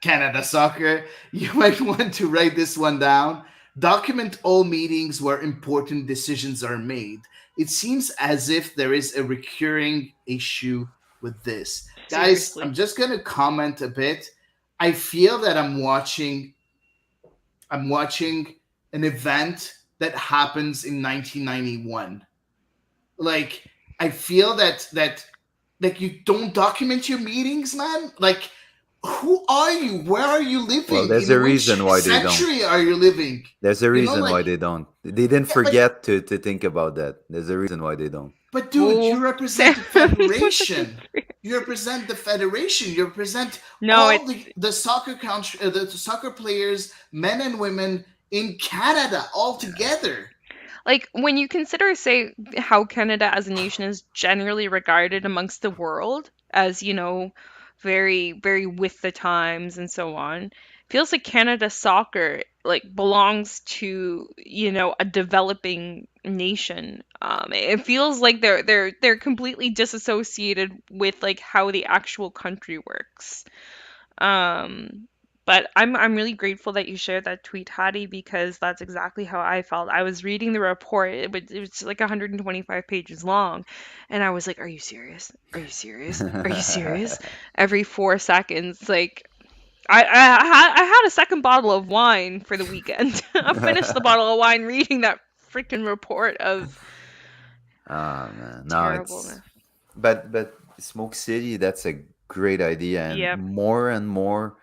Canada Soccer. You might want to write this one down. Document all meetings where important decisions are made. It seems as if there is a recurring issue with this. Guys, I'm Seriously. just going to comment a bit. I feel that I'm watching an event that happens in 1991. Like, I feel that like, you don't document your meetings, man. Like, who are you? Where are you Well, living? there's In a which reason why they don't. century are you living? There's a reason why Like, they don't. They didn't yeah, like, forget to think about that. There's a reason why they don't. but dude, Oh, you represent Sam the is with the federation. You conspiracy. represent the federation. You represent No, all it's the soccer country, the soccer players, men and women in Canada, all together. like when you consider, say, how Canada as a nation is generally regarded amongst the world as, very, very with the times and so on, feels like Canada soccer like belongs to, a developing nation. It feels like they're completely disassociated with like how the actual country works. Um, but I'm really grateful that you shared that tweet, Hattie, because that's exactly how I felt. I was reading the report. It was like 125 pages long, and I was like, "Are you serious? Are you serious? Are you serious?" Every 4 seconds, like I had a second bottle of wine for the weekend. I finished the bottle of wine reading that freaking report of Ah man, no, it's terribleness. but Smoke City. That's a great idea, Yep. and more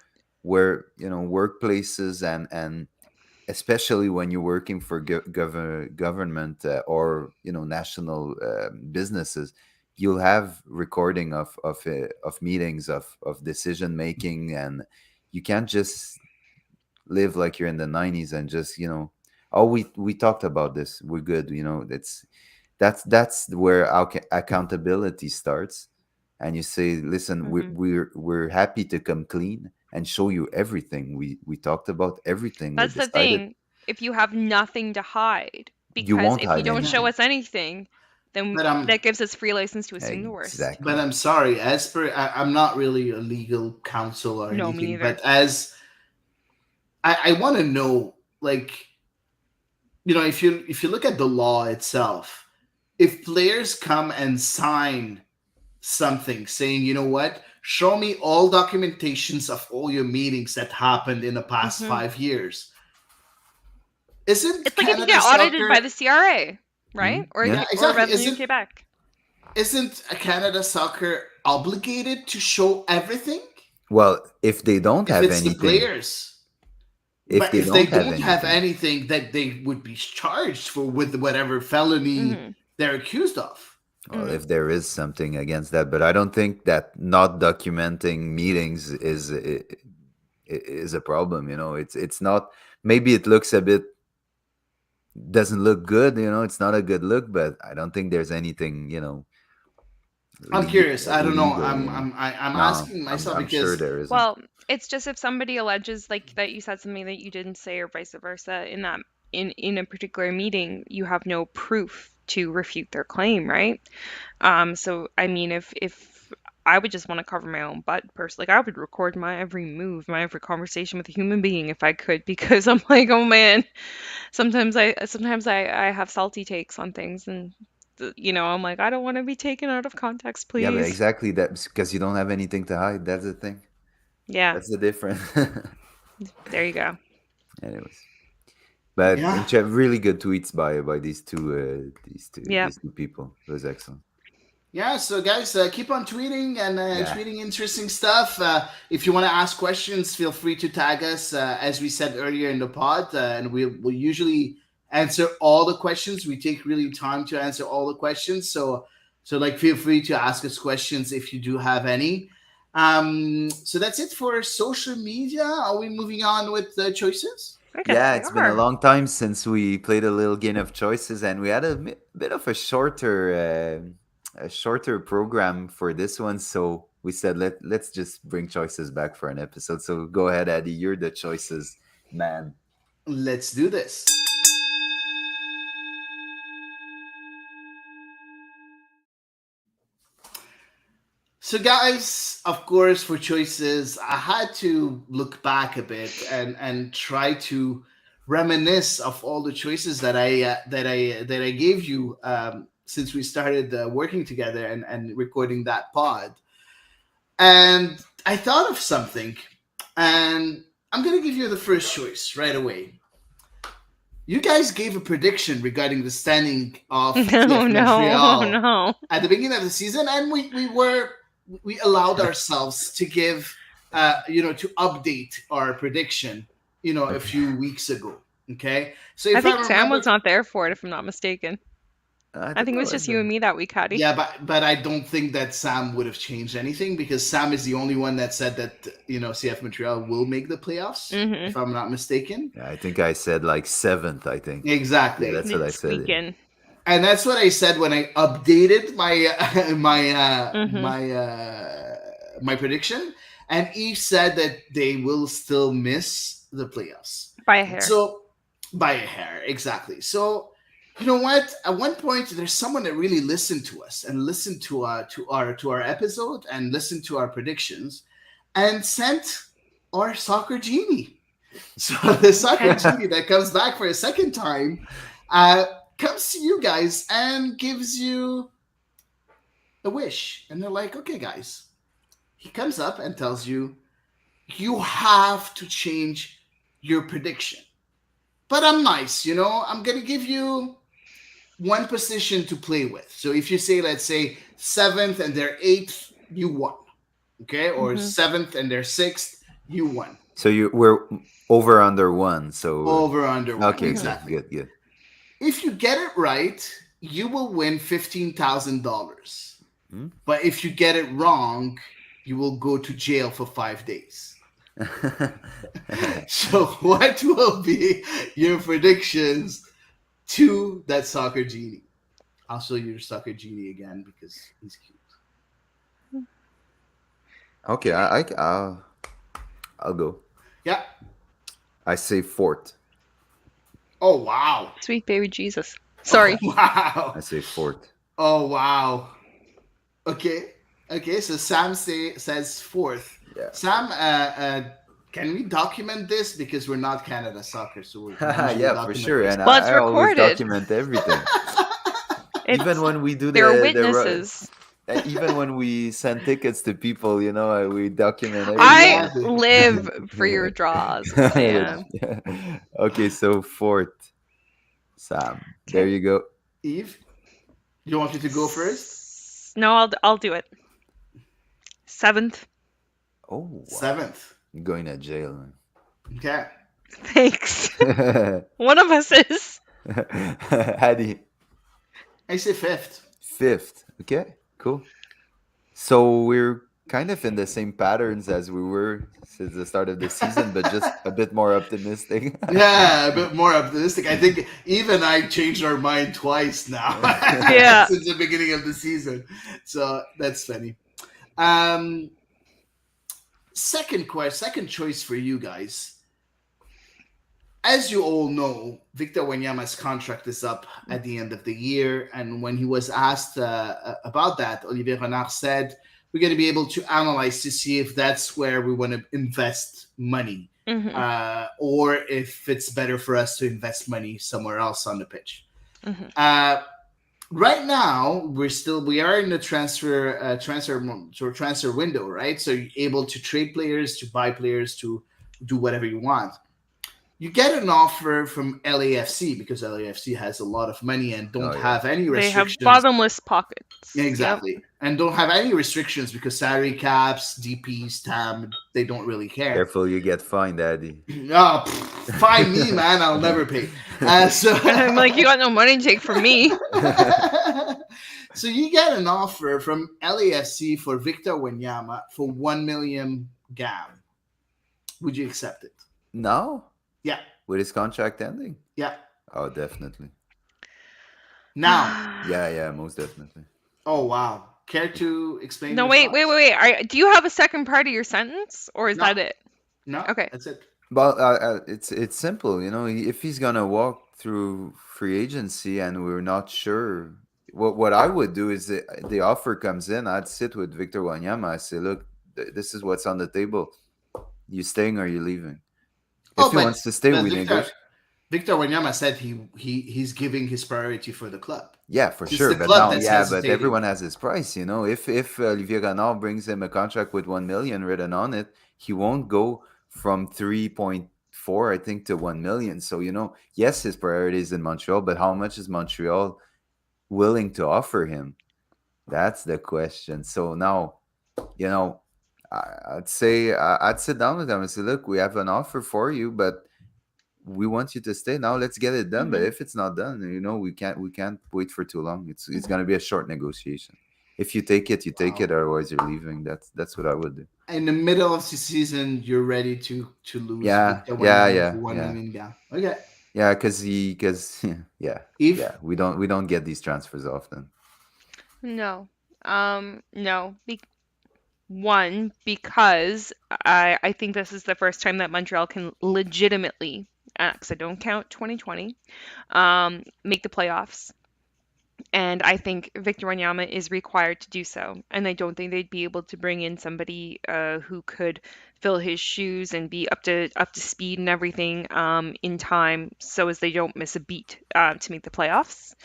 where workplaces and especially when you're working for government or national businesses, you'll have recording of meetings of decision making, and you can't just live like you're in the 90s and just oh we talked about this, we're good. That's where accountability starts, and you say, listen, Hmm. we're happy to come clean and show you everything. We talked about everything, we That's the decided. thing. If you have nothing to hide, You because won't if you hide don't show anything. us anything, then But that gives us free license to assume the worst. but Exactly. I'm sorry. As per, I'm not really a legal counsel or No, me anything. neither. But as I want to know, like, if you look at the law itself, if players come and sign something saying, you know what, show me all documentations of all your meetings that happened in the past Hmm. 5 years, isn't It's like if you Canada get audited by Soccer? the CRA, right? Or Yeah. Yeah, the or exactly. Revenue Isn't Quebec. isn't Canada Soccer obligated to show everything Well, if they don't if have it's the anything, players? if But they if they don't have don't have anything, anything, that they would be charged for with whatever felony Hmm. they're accused of. well, Hmm. if there is something against that, but I don't think that not documenting meetings is a problem. It's not. Maybe it looks a bit, doesn't look good. It's not a good look, but I don't think there's anything I'm curious. I don't know. illegal. I'm No, asking I'm myself I'm sure because there isn't. Well, it's just if somebody alleges like that you said something that you didn't say or vice versa in that in a particular meeting, you have no proof to refute their claim, right? So I mean, if I would just want to cover my own butt personally, like I would record my every move, my every conversation with a human being if I could, because I'm like, oh man, sometimes I have salty takes on things, and I'm like, I don't want to be taken out of context, Yeah, but please. exactly that's because you don't have anything to hide. That's the thing. Yeah, That's the difference. there you go. Anyways. But Yeah. really good tweets by Yeah. these two people. It was excellent. Yeah, so guys, keep on tweeting and Yeah. tweeting interesting stuff. If you want to ask questions, feel free to tag us, as we said earlier in the pod, and we'll usually answer all the questions. We take really time to answer all the questions, so like feel free to ask us questions if you do have any. So that's it for social media. Are we moving on with the choices? I guess Yeah, we it's been a are. long time since we played a little game of choices, and we had bit of a shorter program for this one. So we said let's just bring choices back for an episode. So go ahead, Eddie. You're the choices man. Let's do this. So, guys, of course, for choices, I had to look back a bit and try to reminisce of all the choices that I gave you, since we started working together and recording that pod. And I thought of something, and I'm gonna give you the first choice right away. You guys gave a prediction regarding the standing of No, CF no, Montreal no. at the beginning of the season, and we allowed ourselves to give, to update our prediction, a Okay. few weeks ago. Okay, so I if I think Sam remember, was not there for it, if I'm not mistaken. I I think think it I was was just you and there. me that week, Hady. yeah, but I don't think that Sam would have changed anything, because Sam is the only one that said that CF Montreal will make the playoffs, Mm-hmm. if I'm not mistaken. Yeah, I think I said like seventh. I think. Yeah, Exactly. that's what I It's said. weekend. And that's what I said when I updated my Mm-hmm. my prediction. And Eve said that they will still miss the playoffs. By a hair. So by a hair, exactly. So you know what? At one point, there's someone that really listened to us and listened to our episode and listened to our predictions and sent our soccer genie. So the soccer Okay. genie that comes back for a second time, uh, comes to you guys and gives you a wish. And they're like, okay, guys. He comes up and tells you, you have to change your prediction. But I'm nice, I'm going to give you one position to play with. So if you say, let's say, seventh and they're eighth, you won. Okay? Or Mm-hmm. seventh and they're sixth, you won. So we're over under one. So Over under one. okay, Exactly. good. If you get it right, you will win $15,000. Hmm? But if you get it wrong, you will go to jail for 5 days. So what will be your predictions to that soccer genie? I'll show you your soccer genie again because he's cute. Okay, I'll go. Yeah. I say fourth. Oh wow. Sweet baby Jesus. Sorry. Oh, wow. I say fourth. Oh wow. Okay. Okay. So Sam says fourth. Yeah. Sam, can we document this, because we're not Canada Soccer, so we Yeah, for sure. And Well, it's I always recorded. document everything. It's, Even when we do there are the witnesses. even when we send tickets to people, we document everything. I Exactly. live for your draws, Sam. Okay, so fourth, Sam. There Okay. you go. Eve, you want me to go first? No, I'll do it. Seventh. Oh, wow. Seventh. You're going to jail, man. Okay. Thanks. One of us is. Hady. I say fifth. Fifth. Okay, cool. So we're kind of in the same patterns as we were since the start of the season, but just a bit more optimistic. Yeah, a bit more optimistic. I think even I changed our mind twice now. Yeah. Since the beginning of the season. So that's funny. Second choice for you guys. As you all know, Victor Wanyama's contract is up at the end of the year. And when he was asked about that, Olivier Renard said, we're going to be able to analyze to see if that's where we want to invest money, Mm-hmm. or if it's better for us to invest money somewhere else on the pitch. Mm-hmm. Right now, we are in the transfer window, right? So you're able to trade players, to buy players, to do whatever you want. You get an offer from LAFC because LAFC has a lot of money and don't have any They have restrictions. bottomless pockets. Exactly. Yep. And don't have any restrictions because salary caps, DPs, TAM, they don't really care. Careful, you get fined, Eddie. Oh, fine me, man. I'll never pay. So I'm like, you got no money to take from me. So you get an offer from LAFC for Victor Wanyama for 1 million GAM. Would you accept it? No? Yeah. With his contract ending? Yeah. Oh, definitely. Now. Yeah, most definitely. Oh, wow. Care to explain? No, wait. Do you have a second part of your sentence, or is that it? No. Okay. That's it. Well, it's simple, you know. If he's gonna walk through free agency and we're not sure, what I would do is the offer comes in, I'd sit with Victor Wanyama. I say, look, this is what's on the table. You staying or you leaving? If he wants to stay, we negotiate. Victor Wanyama said he's giving his priority for the club. Yeah, for sure. But now, but everyone has his price, you know. If Olivier Renard brings him a contract with 1 million written on it, he won't go from 3.4, I think, to 1 million. So, you know, yes, his priority is in Montreal, but how much is Montreal willing to offer him? That's the question. So now, you know, I'd say I'd sit down with them and say, look, we have an offer for you, but we want you to stay. Now let's get it done. But if it's not done, you know, we can't wait for too long. It's going to be a short negotiation. If you take it, you take it. Otherwise, you're leaving. That's what I would do. In the middle of the season, you're ready to lose. Yeah. 1 million GAM. Okay. Yeah, because we don't get these transfers often. No. No. One, because I think this is the first time that Montreal can legitimately, because I don't count 2020, make the playoffs. And I think Victor Wanyama is required to do so. And I don't think they'd be able to bring in somebody who could fill his shoes and be up to speed and everything in time, so as they don't miss a beat to make the playoffs.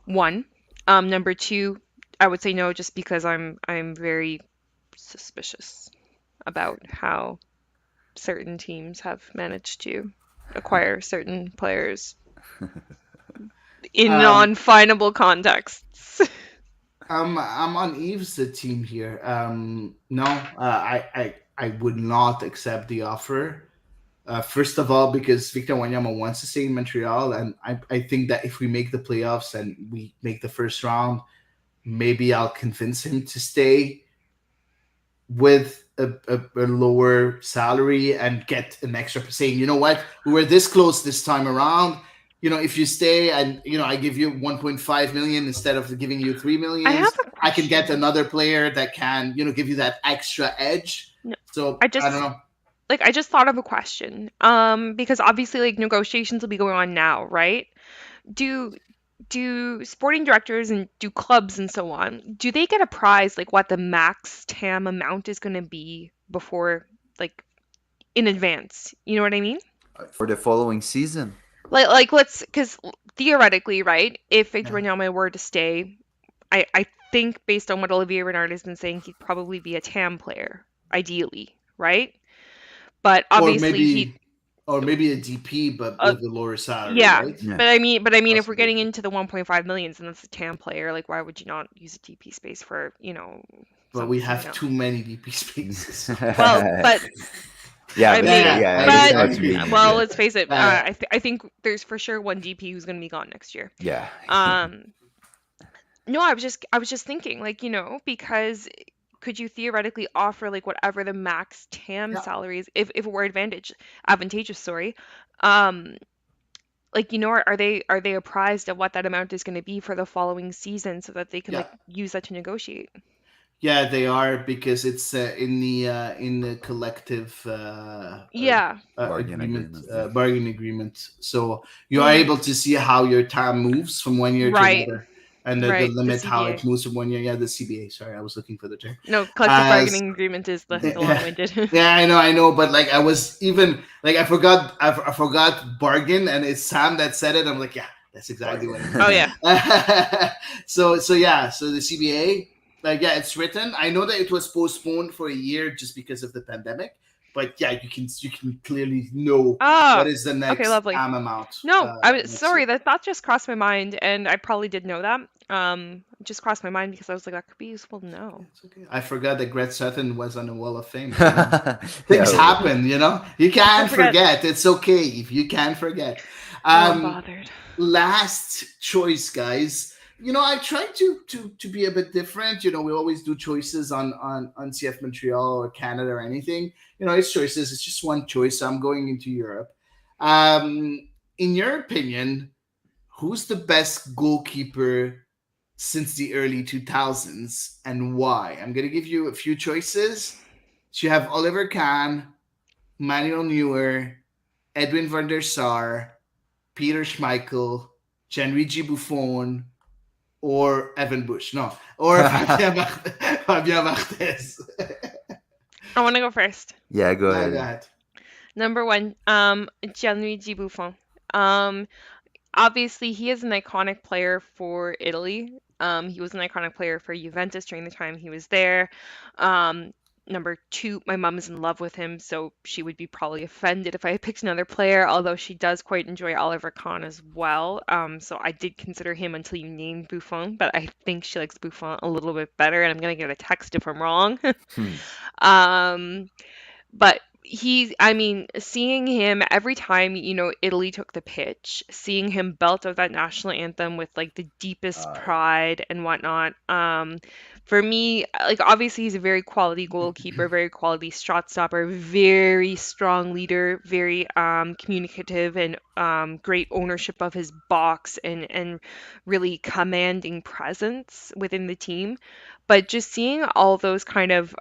One. Number two, I would say no, just because I'm very suspicious about how certain teams have managed to acquire certain players in non-finable contexts. I'm on Eve's team here. No, I would not accept the offer. First of all, because Victor Wanyama wants to stay in Montreal, and I think that if we make the playoffs and we make the first round, maybe I'll convince him to stay with a lower salary and get an extra, saying, you know what, we were this close this time around. You know, if you stay and, you know, I give you 1.5 million instead of giving you 3 million, I can get another player that can, you know, give you that extra edge. No, so I don't know. Like, I just thought of a question. Because obviously, like, negotiations will be going on now, right? Do sporting directors and do clubs and so on, do they get a prize, like what the max TAM amount is going to be before, like, in advance? You know what I mean? For the following season. Like let's, because theoretically, right, if Victor Wanyama were to stay, I think based on what Olivier Renard has been saying, he'd probably be a TAM player, ideally, right? But obviously or maybe a DP, but with a lower salary. Yeah, right? But I mean, if we're getting into the 1.5 millions and that's a TAM player, like, why would you not use a DP space for, you know? But we have too many DP spaces. Well, but well, let's face it. I think there's for sure one DP who's going to be gone next year. Yeah. No, I was just thinking, like, you know, because could you theoretically offer, like, whatever the max TAM salary is, if it were advantageous, sorry. Like, you know, are they apprised of what that amount is going to be for the following season so that they can like use that to negotiate? Yeah, they are, because it's in the collective bargain agreement. So you are able to see how your TAM moves from 1 year to another. And the limit, how it moves from 1 year. Yeah, the CBA. Sorry, I was looking for the term. No, collective bargaining agreement is the long-winded. Yeah, I know. But like, I was even like, I forgot bargain, and it's Sam that said it. I'm like, yeah, that's exactly what. Oh yeah. So the CBA, like, yeah, it's written. I know that it was postponed for a year just because of the pandemic, but yeah, you can clearly know what Ah, is the okay, next lovely. amount No, I was next sorry, year. that thought just crossed my mind, and I probably did know that. It just crossed my mind because I was like, that could be useful to know. It's okay. I forgot that Gret Sutton was on the Wall of Fame. Yeah, Things happen, you People can't forget. forget. It's okay if you can forget. Oh, I'm Um, bothered. Last choice, guys. I try to be a bit different. We always do choices on CF Montreal or Canada or anything. It's choices. It's just one choice. So I'm going into Europe. Um, in your opinion, who's the best goalkeeper since the early 2000s and why? I'm going to give you a few choices. So you have Oliver Kahn, Manuel Neuer, Edwin van der Sar, Peter Schmeichel, Gianluigi Buffon, or Evan Bush. No, or Fabien Barthez. I want to go first. yeah, go Go ahead. ahead. Number one, Gianluigi Buffon. Obviously, he is an iconic player for Italy. He was an iconic player for Juventus during the time he was there. Um, Number two, my mom is in love with him, so she would be probably offended if I had picked another player, although she does quite enjoy Oliver Kahn as well. So I did consider him until you named Buffon, but I think she likes Buffon a little bit better, and I'm gonna get a text if I'm wrong. Hmm. um, but I mean, seeing him every time, Italy took the pitch, seeing him belt out that national anthem with like the deepest Yeah. pride and whatnot. For me, like obviously he's a very quality goalkeeper, very quality shot stopper, very strong leader, very communicative and great ownership of his box and really commanding presence within the team. But just seeing all those kind of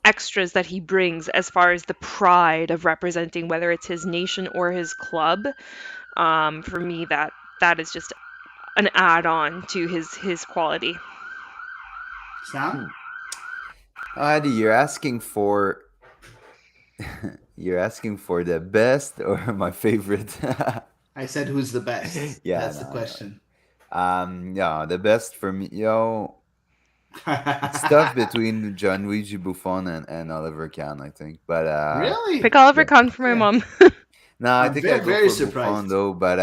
extras that he brings as far as the pride of representing whether it's his nation or his club, for me that is just an add-on to his quality. Sam? Hady, you're asking for the best or my favorite? I said who's the best? Yeah, That's no, the I know. question. Yeah, the best for me, it's tough between Gianluigi Buffon and Oliver Kahn, I think. But Pick Really? Oliver yeah. Kahn for my Okay. mom. No, I I'm think I very, go very for Buffon surprised. though. But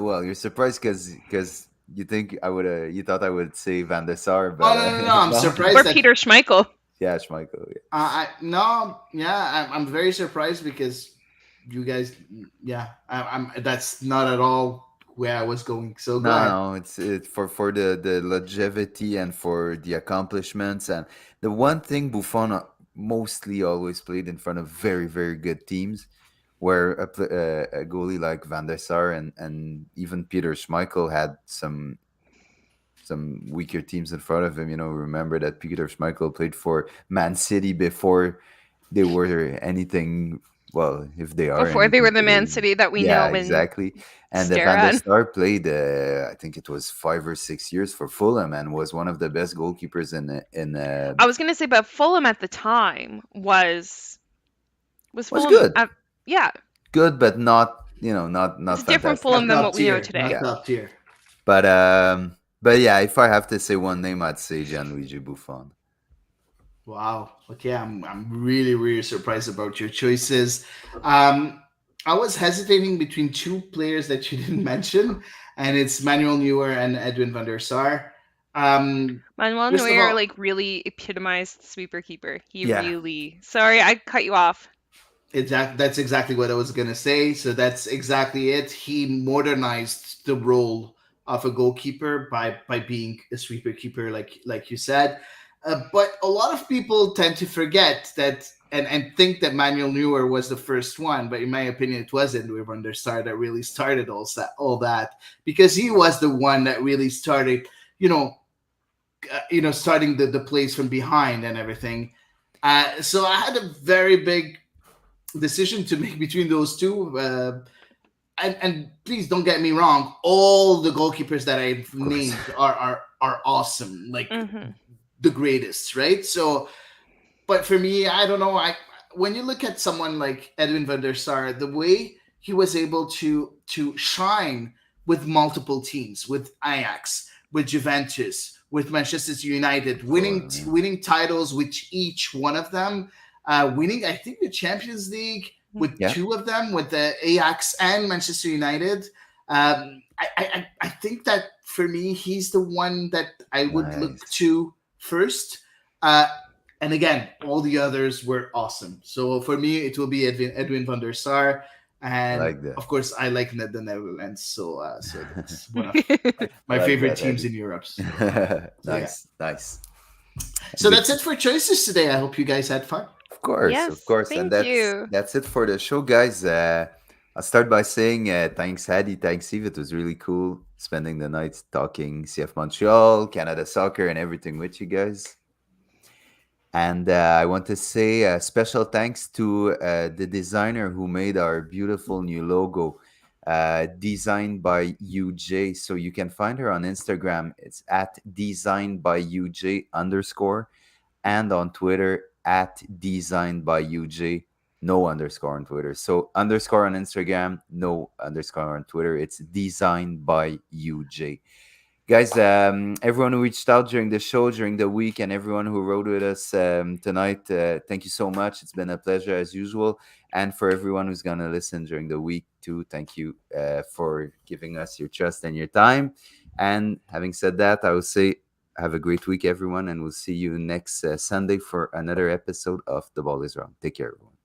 well, you're surprised because you think I would you thought I would say Van der Sar, Oh, but no, no, no. I'm no. surprised Or that. Peter Schmeichel. Yeah, Schmeichel. Yeah. No, yeah, I'm very surprised because you guys, yeah, that's not at all where I was going. So go No, ahead. no, it's for the longevity and for the accomplishments and the one thing Buffon mostly always played in front of very very good teams, where a goalie like Van der Sar and even Peter Schmeichel had some weaker teams in front of him. Remember that Peter Schmeichel played for Man City before they were anything. Well, if they are Before they were anything the Man today, City that we yeah, know and exactly. And stare Van der at. Sar played, I think it was 5 or 6 years for Fulham, and was one of the best goalkeepers in. I was gonna say, but Fulham at the time was Was Fulham good, at, yeah, good, but not not it's a different fantastic. Fulham Not than top what we know tier. today. Not Yeah, top tier. but yeah, if I have to say one name, I'd say Gianluigi Buffon. Wow. Okay, I'm really, really surprised about your choices. Um, I was hesitating between two players that you didn't mention, and it's Manuel Neuer and Edwin van der Sar. Um, Manuel First of Neuer all, like really epitomized sweeper keeper. He Yeah, really. Sorry, I cut you off. that's exactly what I was gonna say. So that's exactly it. He modernized the role of a goalkeeper by being a sweeper keeper, like you said. But a lot of people tend to forget that and think that Manuel Neuer was the first one. But in my opinion, it wasn't. We were on their start that really started all that because he was the one that really started. Starting the plays from behind and everything. So I had a very big decision to make between those two. And please don't get me wrong, all the goalkeepers that I've of course. named are awesome, like Hmm. the greatest, right? So, but for me, I don't know. When you look at someone like Edwin van der Sar, the way he was able to shine with multiple teams, with Ajax, with Juventus, with Manchester United, winning Fulham, yeah. winning titles with each one of them. winning, I think, the Champions League with Yeah. two of them, with the Ajax and Manchester United. I think that for me, he's the one that I would look Nice. to first. Uh, and again, all the others were awesome. So for me, it will be Edwin van der Sar, I and like that. of course, I like the Netherlands. So that's one of I my like favorite that, teams Eddie. in Europe. So yeah. Nice, nice. So Good. that's it for choices today. I hope you guys had fun. Of Yes, course, and thank you. that's it for the show, guys. I'll start by saying thanks, Hady, thanks, Eve. It was really cool spending the night talking CF Montreal, Canada soccer, and everything with you guys. And I want to say a special thanks to the designer who made our beautiful new logo, designed by UJ. So you can find her on Instagram. It's at designed by UJ underscore, and on Twitter at designed by UJ, no underscore on Twitter. So underscore on Instagram, no underscore on Twitter. It's designed by UJ. Guys, everyone who reached out during the show, during the week, and everyone who rode with us tonight, thank you so much. It's been a pleasure as usual. And for everyone who's going to listen during the week too, thank you for giving us your trust and your time. And having said that, I will say have a great week, everyone, and we'll see you next Sunday for another episode of The Ball is Wrong. Take care, everyone.